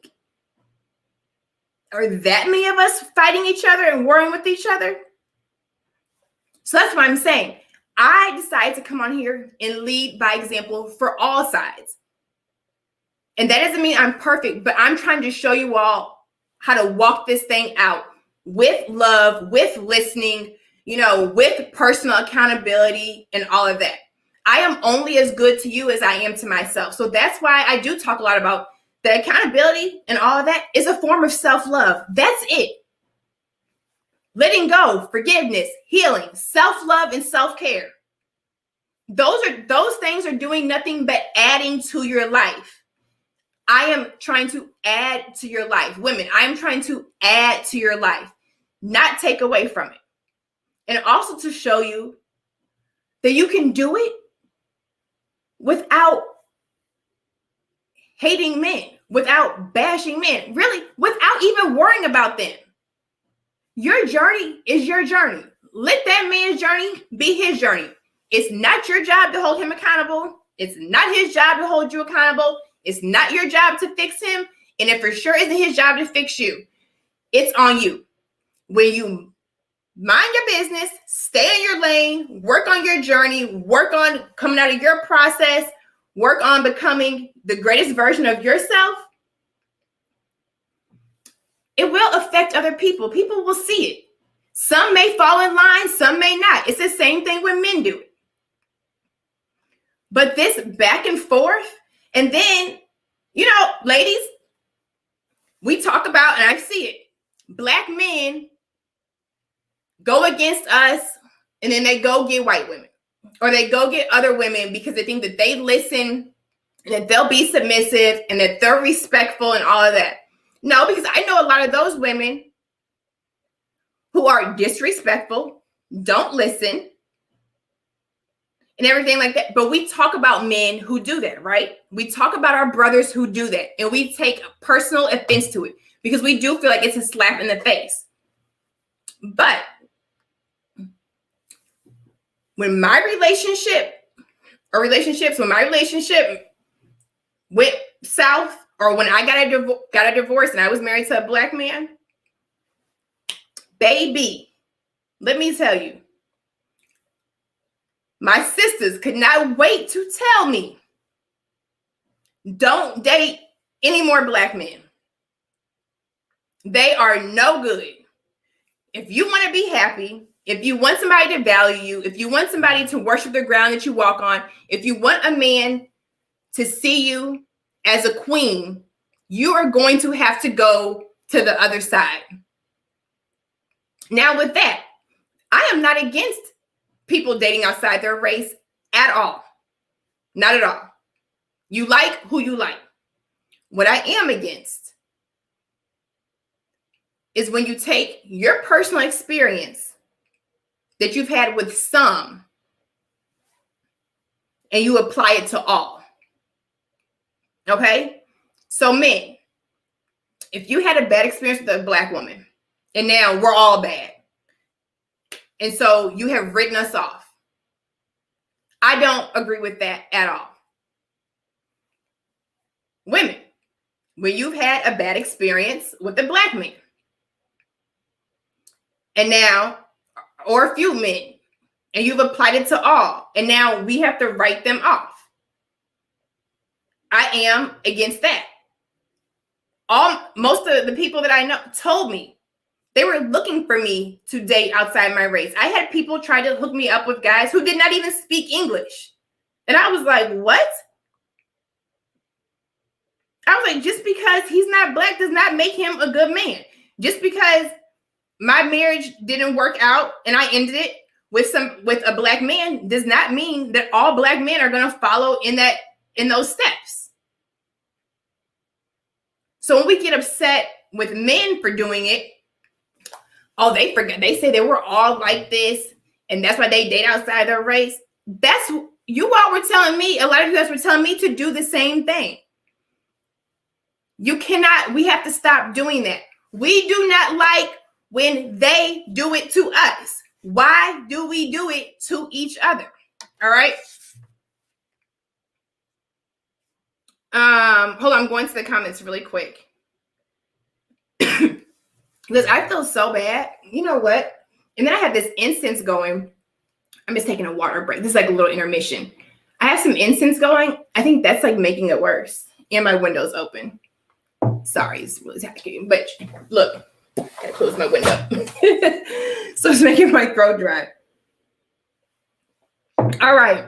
are that many of us fighting each other and warring with each other? So that's what I'm saying. I decided to come on here and lead by example for all sides. And that doesn't mean I'm perfect, but I'm trying to show you all how to walk this thing out with love, with listening, with personal accountability and all of that. I am only as good to you as I am to myself. So that's why I do talk a lot about the accountability, and all of that is a form of self-love. That's it. Letting go, forgiveness, healing, self-love, and self-care. Those things are doing nothing but adding to your life. I am trying to add to your life. Women, I am trying to add to your life, not take away from it. And also to show you that you can do it without hating men, without bashing men, really, without even worrying about them. Your journey is your journey. Let that man's journey be his journey. It's not your job to hold him accountable. It's not his job to hold you accountable. It's not your job to fix him. And it for sure isn't his job to fix you. It's on you. When you mind your business, stay in your lane, work on your journey, work on coming out of your process, work on becoming the greatest version of yourself, it will affect other people. People will see it. Some may fall in line, some may not. It's the same thing when men do it. But this back and forth, and then, ladies, we talk about, and I see it, black men go against us, and then they go get white women, or they go get other women because they think that they listen, and that they'll be submissive, and that they're respectful, and all of that. No, because I know a lot of those women who are disrespectful, don't listen, and everything like that. But we talk about men who do that, right? We talk about our brothers who do that, and we take personal offense to it because we do feel like it's a slap in the face. But when my relationship went south, or when I got a divorce and I was married to a black man, baby, let me tell you, my sisters could not wait to tell me, don't date any more black men. They are no good. If you want to be happy, if you want somebody to value you, if you want somebody to worship the ground that you walk on, if you want a man to see you as a queen, you are going to have to go to the other side. Now, with that, I am not against people dating outside their race at all. Not at all. You like who you like. What I am against is when you take your personal experience that you've had with some and you apply it to all. Okay? So men, if you had a bad experience with a black woman and now we're all bad, and so you have written us off, I don't agree with that at all. Women, when you've had a bad experience with a black man, and now, or a few men, and you've applied it to all, and now we have to write them off, I am against that. Most of the people that I know told me they were looking for me to date outside my race. I had people try to hook me up with guys who did not even speak English. And I was like, what? I was like, just because he's not black does not make him a good man. Just because my marriage didn't work out and I ended it with a black man does not mean that all black men are going to follow in those steps. So when we get upset with men for doing it, oh, they forget. They say they were all like this, and that's why they date outside their race. That's you all were telling me. A lot of you guys were telling me to do the same thing. You cannot. We have to stop doing that. We do not like when they do it to us. Why do we do it to each other? All right. Hold on. I'm going to the comments really quick. Because I feel so bad. You know what? And then I have this incense going. I'm just taking a water break. This is like a little intermission. I have some incense going. I think that's like making it worse. And my window's open. Sorry, it's really tacky. But look, I gotta close my window. So it's making my throat dry. All right.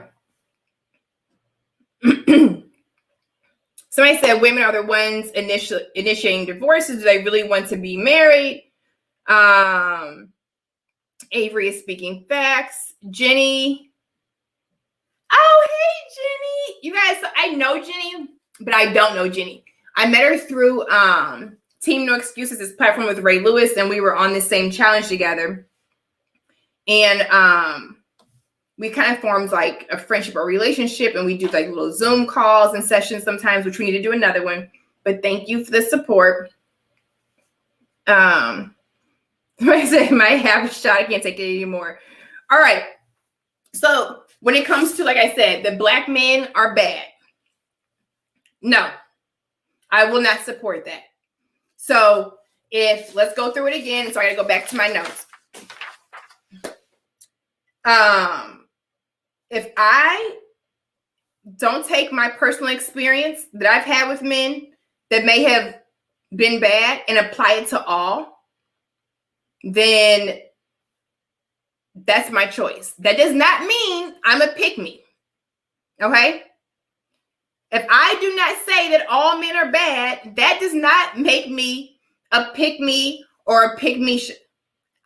Somebody said women are the ones initiating divorces. Do they really want to be married? Avery is speaking facts. Jenny. Oh, hey, Jenny. You guys, so I know Jenny, but I don't know Jenny. I met her through Team No Excuses, this platform with Ray Lewis, and we were on the same challenge together. And we kind of formed like a friendship or relationship, and we do like little Zoom calls and sessions sometimes, which we need to do another one. But thank you for the support. I said, might have a shot. I can't take it anymore. All right. So when it comes to, like I said, the black men are bad. No, I will not support that. So let's go through it again. So I got to go back to my notes. If I don't take my personal experience that I've had with men that may have been bad and apply it to all, then that's my choice. That does not mean I'm a pick-me. Okay? If I do not say that all men are bad, that does not make me a pick-me or a pick-me.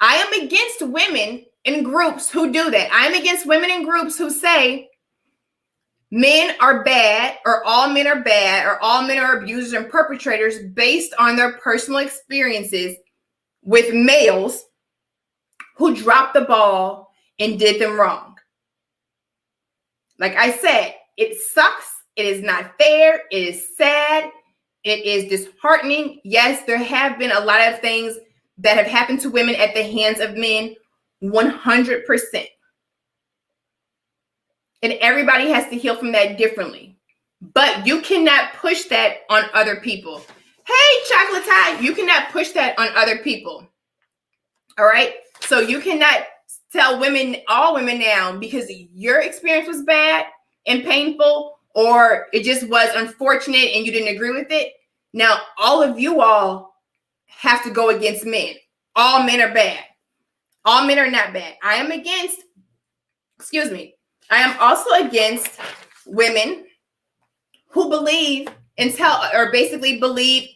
I am against women in groups who do that. I'm against women in groups who say men are bad, or all men are bad, or all men are abusers and perpetrators based on their personal experiences with males who dropped the ball and did them wrong. Like I said, it sucks. It is not fair. It is sad. It is disheartening. Yes, there have been a lot of things that have happened to women at the hands of men, 100%. And everybody has to heal from that differently. But you cannot push that on other people. Hey, Chocolate Tie, you cannot push that on other people. All right? So you cannot tell women, all women now, because your experience was bad and painful, or it just was unfortunate and you didn't agree with it. Now, all of you all have to go against men. All men are bad. All men are not bad. I am also against women who believe and believe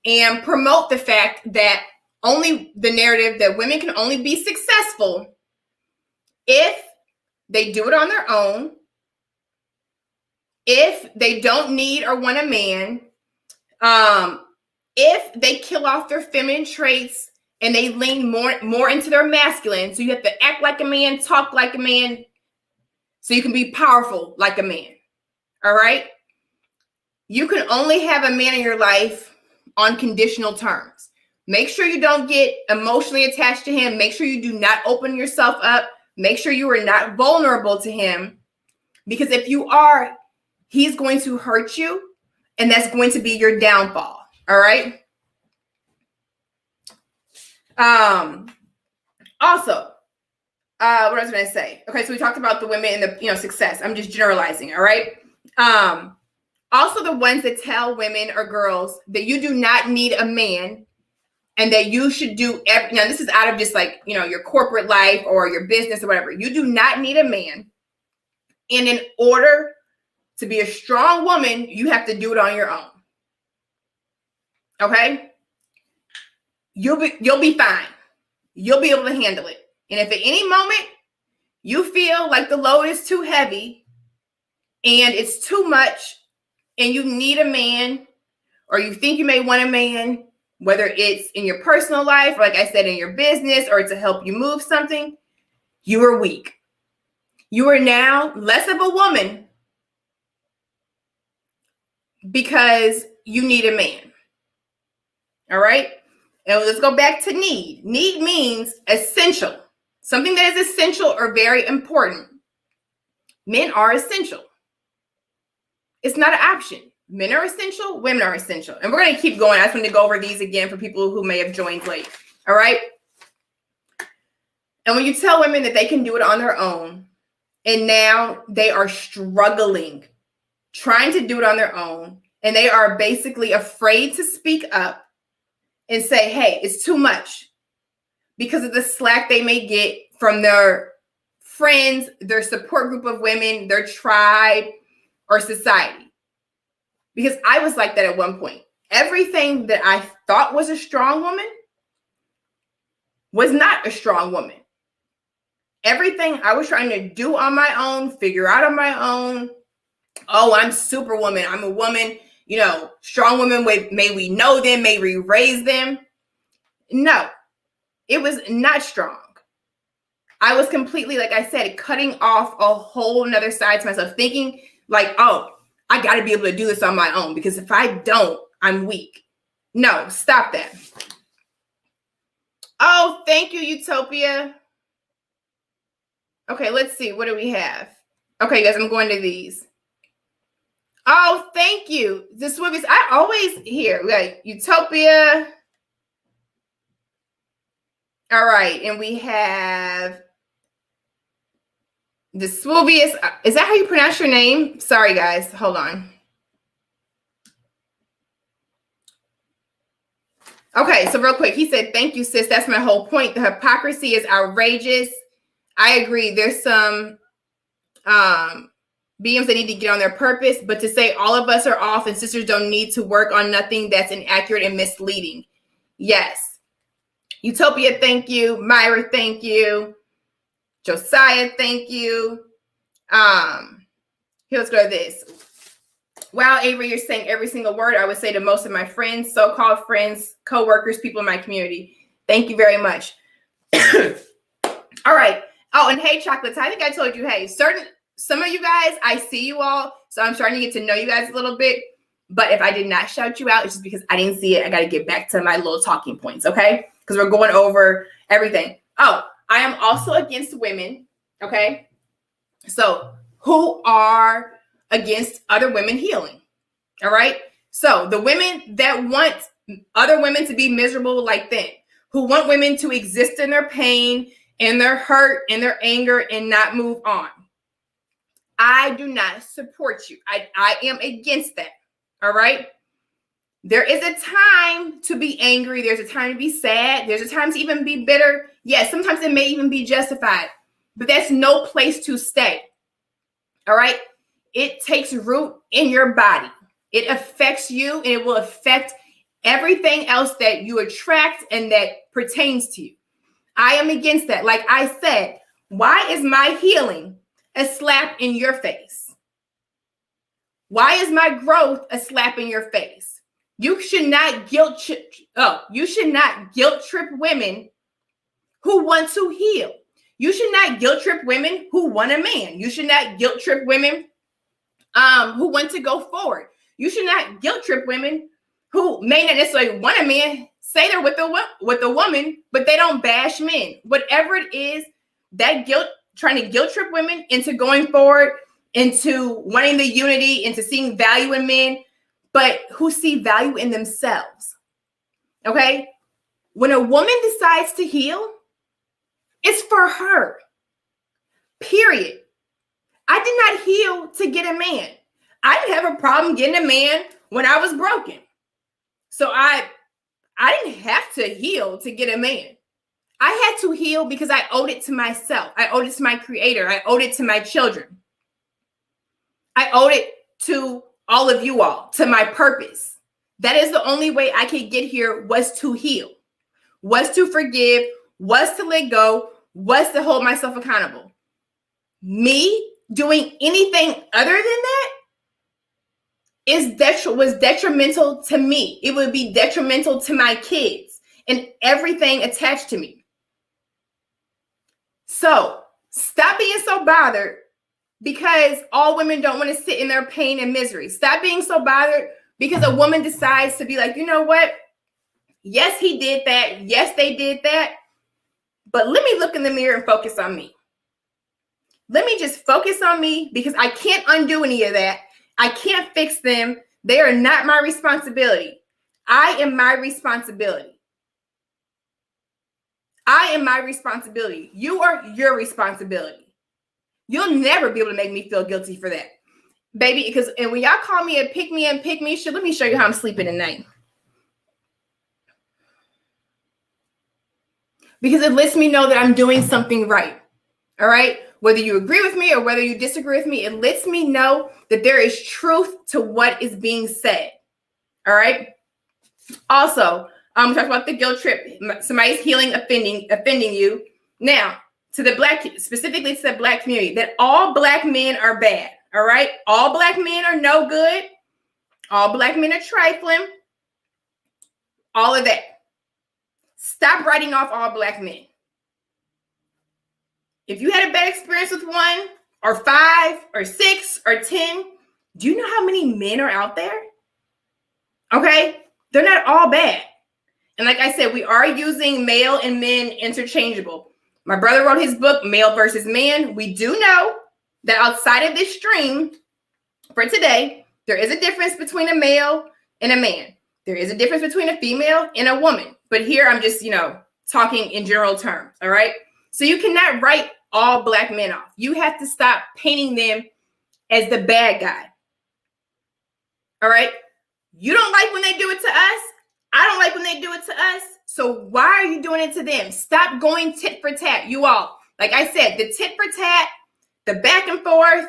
and promote the fact that only the narrative that women can only be successful if they do it on their own, if they don't need or want a man, if they kill off their feminine traits and they lean more into their masculine. So you have to act like a man, talk like a man, so you can be powerful like a man. All right? You can only have a man in your life on conditional terms. Make sure you don't get emotionally attached to him. Make sure you do not open yourself up. Make sure you are not vulnerable to him. Because if you are, he's going to hurt you, and that's going to be your downfall. All right? Also, what I was going to say. Okay, so we talked about the women and the success. I'm just generalizing. All right? Also, the ones that tell women or girls that you do not need a man and that you should do now this is out of just like, your corporate life or your business or whatever. You do not need a man. And in order to be a strong woman, you have to do it on your own. Okay? You'll be fine. You'll be able to handle it. And if at any moment you feel like the load is too heavy and it's too much and you need a man, or you think you may want a man, whether it's in your personal life, or like I said, in your business, or to help you move something, you are weak. You are now less of a woman because you need a man. All right? And let's go back to need. Need means essential. Something that is essential or very important. Men are essential. It's not an option. Men are essential. Women are essential. And we're going to keep going. I just want to go over these again for people who may have joined late. All right? And when you tell women that they can do it on their own, and now they are struggling, trying to do it on their own, and they are basically afraid to speak up and say, hey, it's too much, because of the slack they may get from their friends, their support group of women, their tribe, or society. Because I was like that at one point. Everything that I thought was a strong woman was not a strong woman. Everything I was trying to do on my own, figure out on my own. Oh, I'm superwoman. I'm a woman, strong women. May we know them, may we raise them. No, it was not strong. I was completely, like I said, cutting off a whole nother side to myself, thinking like, oh, I got to be able to do this on my own, because if I don't, I'm weak. No, stop that. Oh, thank you, Utopia. Okay, let's see. What do we have? Okay, guys, I'm going to these. Oh, thank you. The Swifties. I always hear. We got Utopia. All right, and we have the Swooviest. Is that how you pronounce your name? Sorry, guys. Hold on. Okay, so real quick, he said, thank you, sis. That's my whole point. The hypocrisy is outrageous. I agree. There's some BMs that need to get on their purpose, but to say all of us are off and sisters don't need to work on nothing, that's inaccurate and misleading. Yes. Utopia, thank you. Myra, thank you. Josiah, thank you. Here, let's go to this. Wow, Avery, you're saying every single word I would say to most of my friends, so-called friends, co-workers, people in my community. Thank you very much. All right. Oh, and hey, Chocolates, I think I told you, hey, certain some of you guys, I see you all, so I'm starting to get to know you guys a little bit. But if I did not shout you out, it's just because I didn't see it. I got to get back to my little talking points, okay? Because we're going over everything. Oh, I am also against women, okay? So who are against other women healing, all right? So the women that want other women to be miserable like them, who want women to exist in their pain, in their hurt, in their anger, and not move on. I do not support you. I am against that. All right. There is a time to be angry. There's a time to be sad. There's a time to even be bitter. Yes, sometimes it may even be justified, but that's no place to stay. All right. It takes root in your body. It affects you, and it will affect everything else that you attract and that pertains to you. I am against that. Like I said, why is my healing a slap in your face? Why is my growth a slap in your face? You should not guilt trip women who want to heal. You should not guilt trip women who want a man. You should not guilt trip women who want to go forward. You should not guilt trip women who may not necessarily want a man, say they're with a woman, but they don't bash men. Whatever it is, that guilt, trying to guilt trip women into going forward, into wanting the unity, into seeing value in men, but who see value in themselves. Okay? When a woman decides to heal, it's for her. Period. I did not heal to get a man. I didn't have a problem getting a man when I was broken. So I didn't have to heal to get a man. I had to heal because I owed it to myself. I owed it to my creator. I owed it to my children. I owed it to all of you all, to my purpose. That is the only way I could get here, was to heal, was to forgive, was to let go, was to hold myself accountable. Me doing anything other than that was detrimental to me. It would be detrimental to my kids and everything attached to me. So stop being so bothered because all women don't want to sit in their pain and misery. Stop being so bothered because a woman decides to be like, you know what? Yes, he did that. Yes, they did that. But let me look in the mirror and focus on me. Let me just focus on me because I can't undo any of that. I can't fix them. They are not my responsibility. I am my responsibility. I am my responsibility. You are your responsibility. You'll never be able to make me feel guilty for that, baby. Because when y'all call me a pick me shit, let me show you how I'm sleeping at night. Because it lets me know that I'm doing something right. All right. Whether you agree with me or whether you disagree with me, it lets me know that there is truth to what is being said. All right. Also, we talked about the guilt trip. Somebody's healing, offending you. Now, specifically to the Black community, that all Black men are bad. All right. All Black men are no good. All Black men are trifling. All of that. Stop writing off all Black men. If you had a bad experience with 1 or 5 or 6 or 10, do you know how many men are out there? Okay. They're not all bad. And like I said, we are using male and men interchangeable. My brother wrote his book, Male versus Man. We do know that outside of this stream for today, there is a difference between a male and a man. There is a difference between a female and a woman. But here I'm just, talking in general terms. All right. So you cannot write all Black men off. You have to stop painting them as the bad guy. All right. You don't like when they do it to us. I don't like when they do it to us. So why are you doing it to them? Stop going tit for tat. You all, like I said, the tit for tat, the back and forth,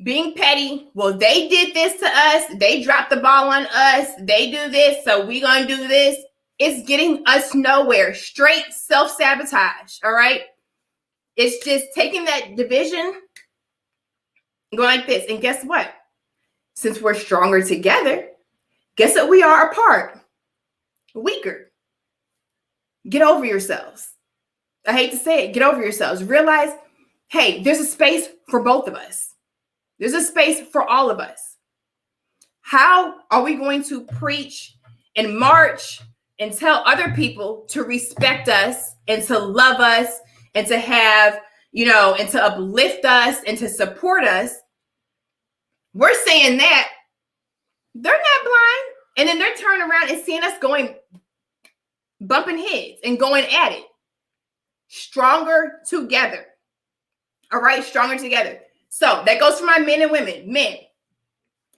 being petty. Well, they did this to us. They dropped the ball on us. They do this. So we going to do this. It's getting us nowhere. Straight self-sabotage. All right. It's just taking that division, going like this. And guess what? Since we're stronger together, guess what we are apart? Weaker. Get over yourselves. I hate to say it. Get over yourselves. Realize hey, there's a space for both of us. There's a space for all of us. How are we going to preach and march and tell other people to respect us and to love us and to have, and to uplift us and to support us? We're saying that they're not blind. And then they're turning around and seeing us bumping heads and going at it. Stronger together. All right, stronger together. So that goes for my men and women. Men,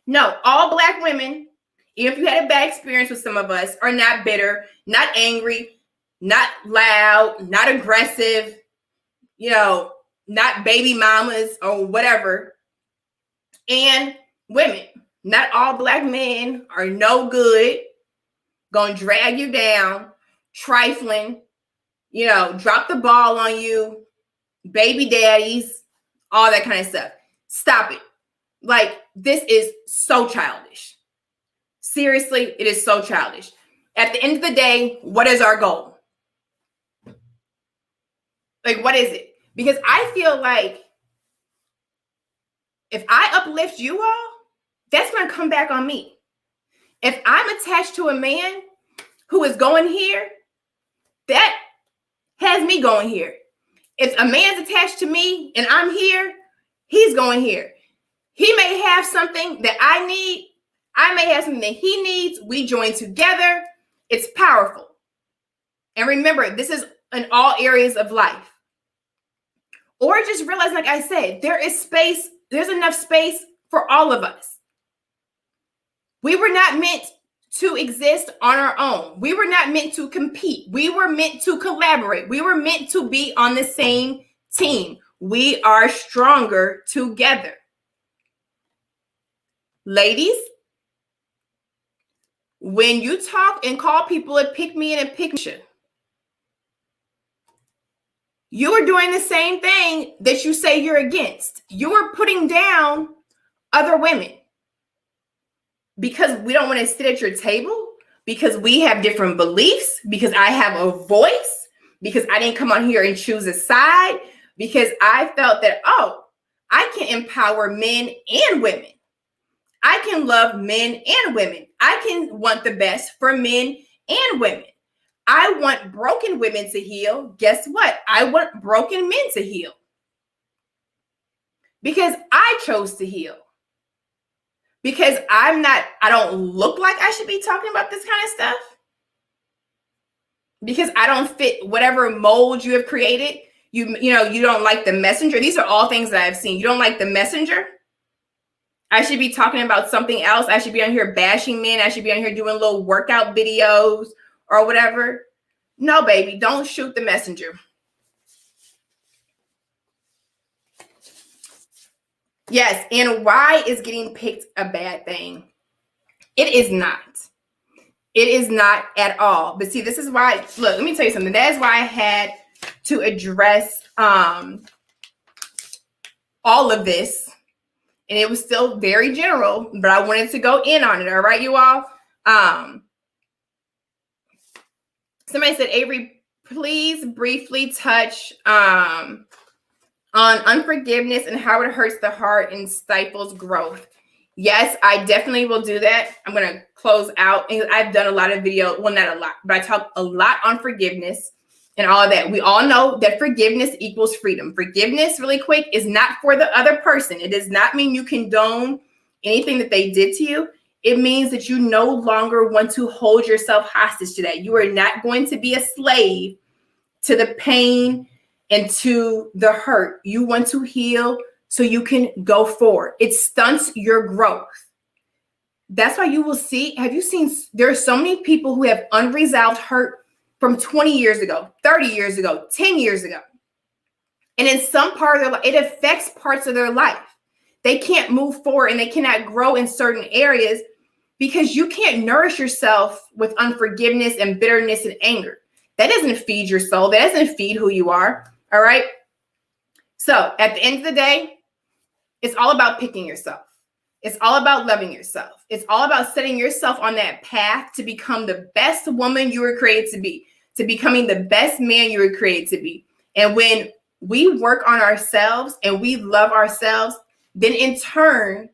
no, all Black women, even if you had a bad experience with some of us, are not bitter, not angry, not loud, not aggressive, not baby mamas or whatever. And women, not all Black men are no good, gonna drag you down, trifling, drop the ball on you, baby daddies, all that kind of stuff. Stop it. Like, this is so childish. Seriously, it is so childish. At the end of the day, what is our goal? Like, what is it? Because I feel like if I uplift you all, that's going to come back on me. If I'm attached to a man who is going here, that has me going here. If a man's attached to me and I'm here, he's going here. He may have something that I need. I may have something that he needs. We join together. It's powerful. And remember, this is in all areas of life. Or just realize, like I said, there is space. There's enough space for all of us. We were not meant to exist on our own. We were not meant to compete. We were meant to collaborate. We were meant to be on the same team. We are stronger together. Ladies, when you talk and call people a pick me and a pick me, you are doing the same thing that you say you're against. You are putting down other women because we don't want to sit at your table, because we have different beliefs, because I have a voice, because I didn't come on here and choose a side, because I felt that, I can empower men and women. I can love men and women. I can want the best for men and women. I want broken women to heal. Guess what? I want broken men to heal. Because I chose to heal. Because I don't look like I should be talking about this kind of stuff. Because I don't fit whatever mold you have created. You don't like the messenger. These are all things that I've seen. You don't like the messenger. I should be talking about something else. I should be on here bashing men. I should be on here doing little workout videos or whatever. No, baby, don't shoot the messenger. Yes, and why is getting picked a bad thing? It is not. It is not at all. But see, this is why, look, let me tell you something. That is why I had to address all of this. And it was still very general, but I wanted to go in on it. All right, you all. Somebody said, Avery, please briefly touch on unforgiveness and how it hurts the heart and stifles growth. Yes, I definitely will do that. I'm going to close out. And I've done a lot of video. Well, not a lot, but I talk a lot on forgiveness and all of that. We all know that forgiveness equals freedom. Forgiveness, really quick, is not for the other person. It does not mean you condone anything that they did to you. It means that you no longer want to hold yourself hostage to that. You are not going to be a slave to the pain and to the hurt. You want to heal so you can go forward. It stunts your growth. That's why you will see, have you seen, there are so many people who have unresolved hurt from 20 years ago, 30 years ago, 10 years ago. And in some part of their life, it affects parts of their life. They can't move forward and they cannot grow in certain areas because you can't nourish yourself with unforgiveness and bitterness and anger. That doesn't feed your soul. That doesn't feed who you are. All right. So at the end of the day, it's all about picking yourself. It's all about loving yourself. It's all about setting yourself on that path to become the best woman you were created to be, to becoming the best man you were created to be. And when we work on ourselves and we love ourselves, then in turn,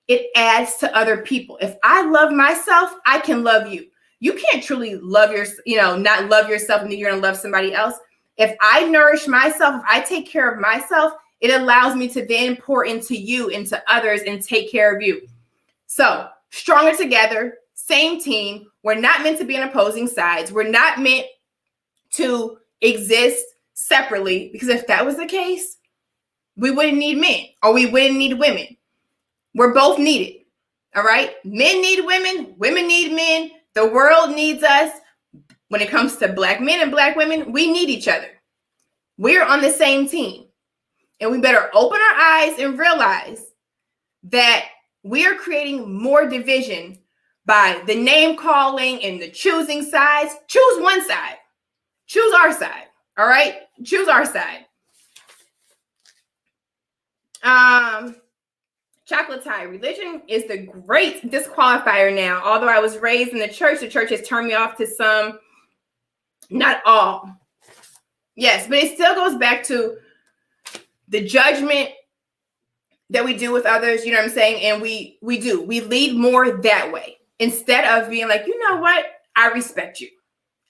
it adds to other people. If I love myself, I can love you. You can't truly love not love yourself and then you're going to love somebody else. If I nourish myself, if I take care of myself, it allows me to then pour into you, into others, and take care of you. So stronger together, same team. We're not meant to be on opposing sides. We're not meant to exist separately, because if that was the case, we wouldn't need men or we wouldn't need women. We're both needed. All right. Men need women. Women need men. The world needs us. When it comes to Black men and Black women, we need each other. We're on the same team. And we better open our eyes and realize that we are creating more division by the name calling and the choosing sides. Choose one side. Choose our side. All right. Choose our side. Chocolate tie. Religion is the great disqualifier now. Although I was raised in the church has turned me off to some, not all. Yes, but it still goes back to the judgment that we do with others, you know what I'm saying? And we lead more that way instead of being like, you know what? I respect you.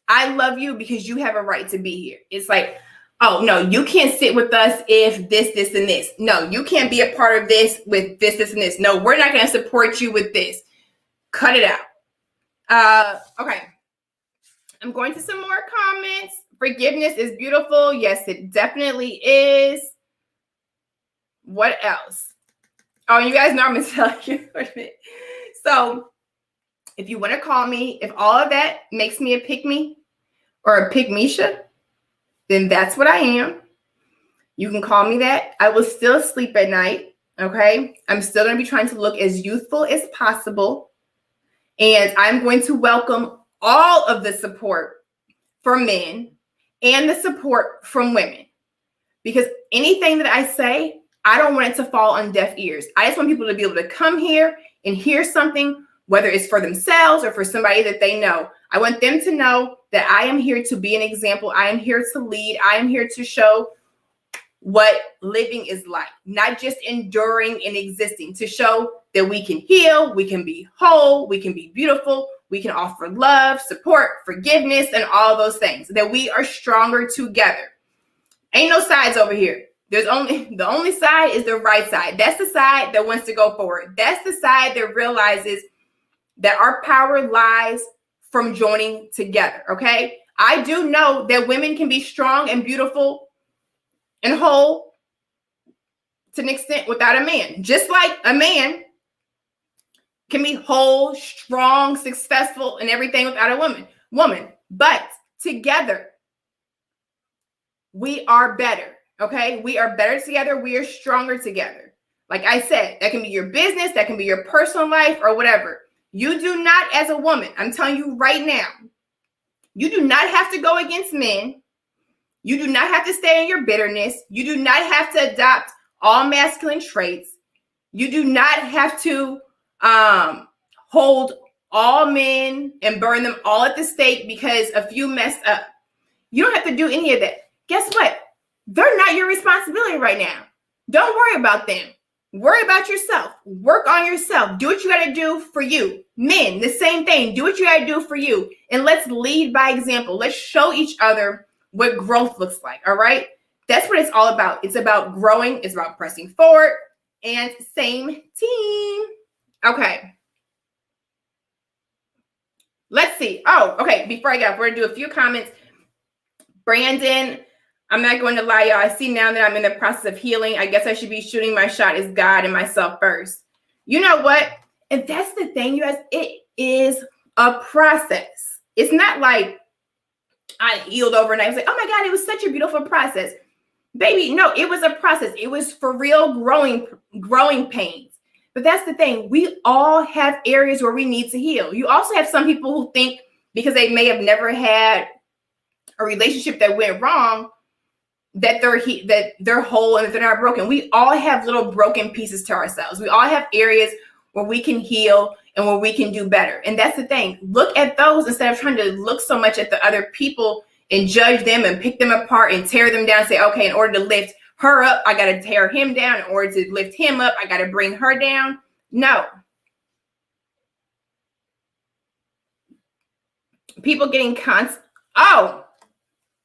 I love you because you have a right to be here. It's like, oh, no, you can't sit with us if this, and this. No, you can't be a part of this with this, and this. No, we're not going to support you with this. Cut it out. Okay. I'm going to some more comments. Forgiveness is beautiful. Yes, it definitely is. What else? Oh, you guys know I'm going to tell you. So if you want to call me, if all of that makes me a pick-me or a pick-misha, then that's what I am. You can call me that. I will still sleep at night, okay? I'm still going to be trying to look as youthful as possible. And I'm going to welcome all of the support from men and the support from women. Because anything that I say, I don't want it to fall on deaf ears. I just want people to be able to come here and hear something, whether it's for themselves or for somebody that they know. I want them to know that I am here to be an example. I am here to lead. I am here to show what living is like, not just enduring and existing, to show that we can heal, we can be whole, we can be beautiful, we can offer love, support, forgiveness, and all those things, that we are stronger together. Ain't no sides over here. The only side is the right side. That's the side that wants to go forward. That's the side that realizes that our power lies from joining together, okay? I do know that women can be strong and beautiful and whole to an extent without a man. Just like a man can be whole, strong, successful, and everything without a woman. But together, we are better, okay? We are better together. We are stronger together. Like I said, that can be your business, that can be your personal life, or whatever. You do not, as a woman, I'm telling you right now, you do not have to go against men. You do not have to stay in your bitterness. You do not have to adopt all masculine traits. You do not have to hold all men and burn them all at the stake because a few messed up. You don't have to do any of that. Guess what? They're not your responsibility right now. Don't worry about them. Worry about yourself. Work on yourself. Do what you got to do for you. Men, the same thing. Do what you got to do for you. And let's lead by example. Let's show each other what growth looks like. All right. That's what it's all about. It's about growing. It's about pressing forward. And same team. Okay. Let's see. Oh, okay. Before I go, we're going to do a few comments. Brandon, I'm not going to lie, y'all. I see now that I'm in the process of healing. I guess I should be shooting my shot as God and myself first. You know what? And that's the thing, you guys. It is a process. It's not like I healed overnight. I was like, oh my God, it was such a beautiful process. Baby, no, it was a process. It was for real growing pains. But that's the thing. We all have areas where we need to heal. You also have some people who think because they may have never had a relationship that went wrong, that they're whole and that they're not broken. We all have little broken pieces to ourselves. We all have areas where we can heal and where we can do better. And that's the thing. Look at those instead of trying to look so much at the other people and judge them and pick them apart and tear them down and say, okay, in order to lift her up, I got to tear him down. In order to lift him up, I got to bring her down. No. People getting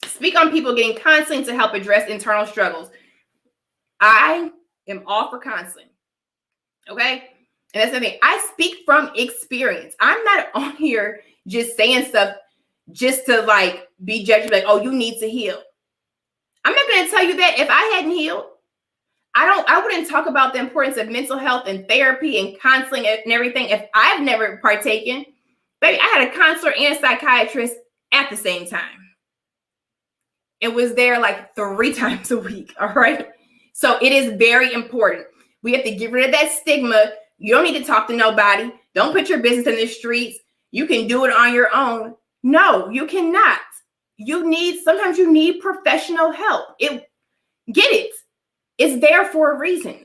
speak on people getting counseling to help address internal struggles. I am all for counseling. Okay? And that's the thing. I speak from experience. I'm not on here just saying stuff just to like be judged, like, oh, you need to heal. I'm not going to tell you that if I hadn't healed. I wouldn't talk about the importance of mental health and therapy and counseling and everything if I've never partaken. Baby, I had a counselor and a psychiatrist at the same time. It was there like 3 times a week. All right. So it is very important. We have to get rid of that stigma. You don't need to talk to nobody. Don't put your business in the streets. You can do it on your own. No, you cannot. Sometimes you need professional help. Get it. It's there for a reason.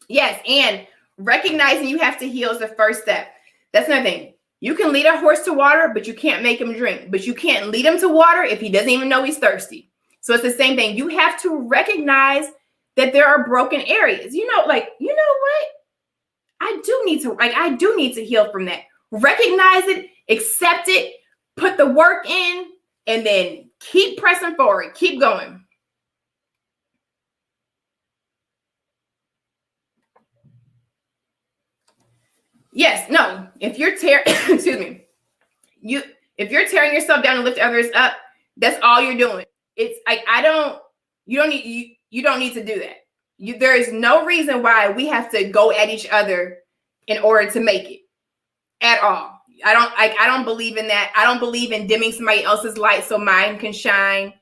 Yes. And recognizing you have to heal is the first step. That's another thing. You can lead a horse to water, but you can't make him drink. But you can't lead him to water if he doesn't even know he's thirsty. So it's the same thing. You have to recognize that there are broken areas. You know what? I do need to heal from that. Recognize it, accept it, put the work in, and then keep pressing forward. Keep going. Yes, no. If you're if you're tearing yourself down to lift others up, that's all you're doing. It's like you don't need to do that. There is no reason why we have to go at each other in order to make it at all. I don't believe in that. I don't believe in dimming somebody else's light so mine can shine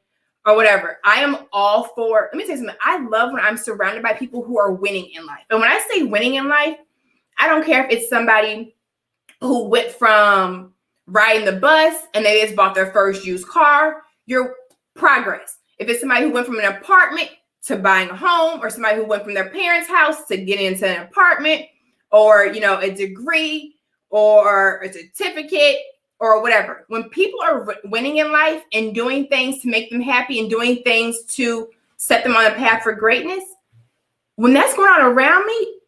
or whatever. I am all for, let me tell you something. I love when I'm surrounded by people who are winning in life. And when I say winning in life, I don't care if it's somebody who went from riding the bus and they just bought their first used car. Your progress. If it's somebody who went from an apartment to buying a home, or somebody who went from their parents' house to getting into an apartment, or a degree or a certificate or whatever. When people are winning in life and doing things to make them happy and doing things to set them on a path for greatness, when that's going on around me,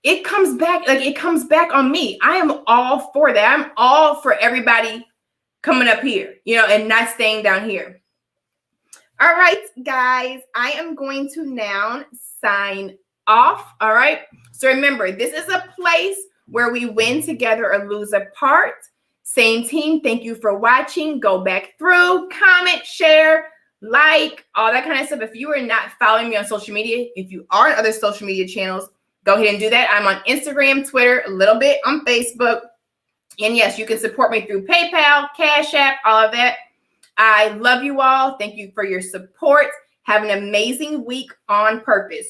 it comes back on me. I am all for that. I'm all for everybody coming up here, and not staying down here. All right, guys, I am going to now sign off. All right. So remember, this is a place where we win together or lose apart. Same team. Thank you for watching. Go back through, comment, share, like, all that kind of stuff. If you are not following me on social media, if you are on other social media channels, go ahead and do that. I'm on Instagram, Twitter, a little bit on Facebook. And yes, you can support me through PayPal, Cash App, all of that. I love you all. Thank you for your support. Have an amazing week on purpose.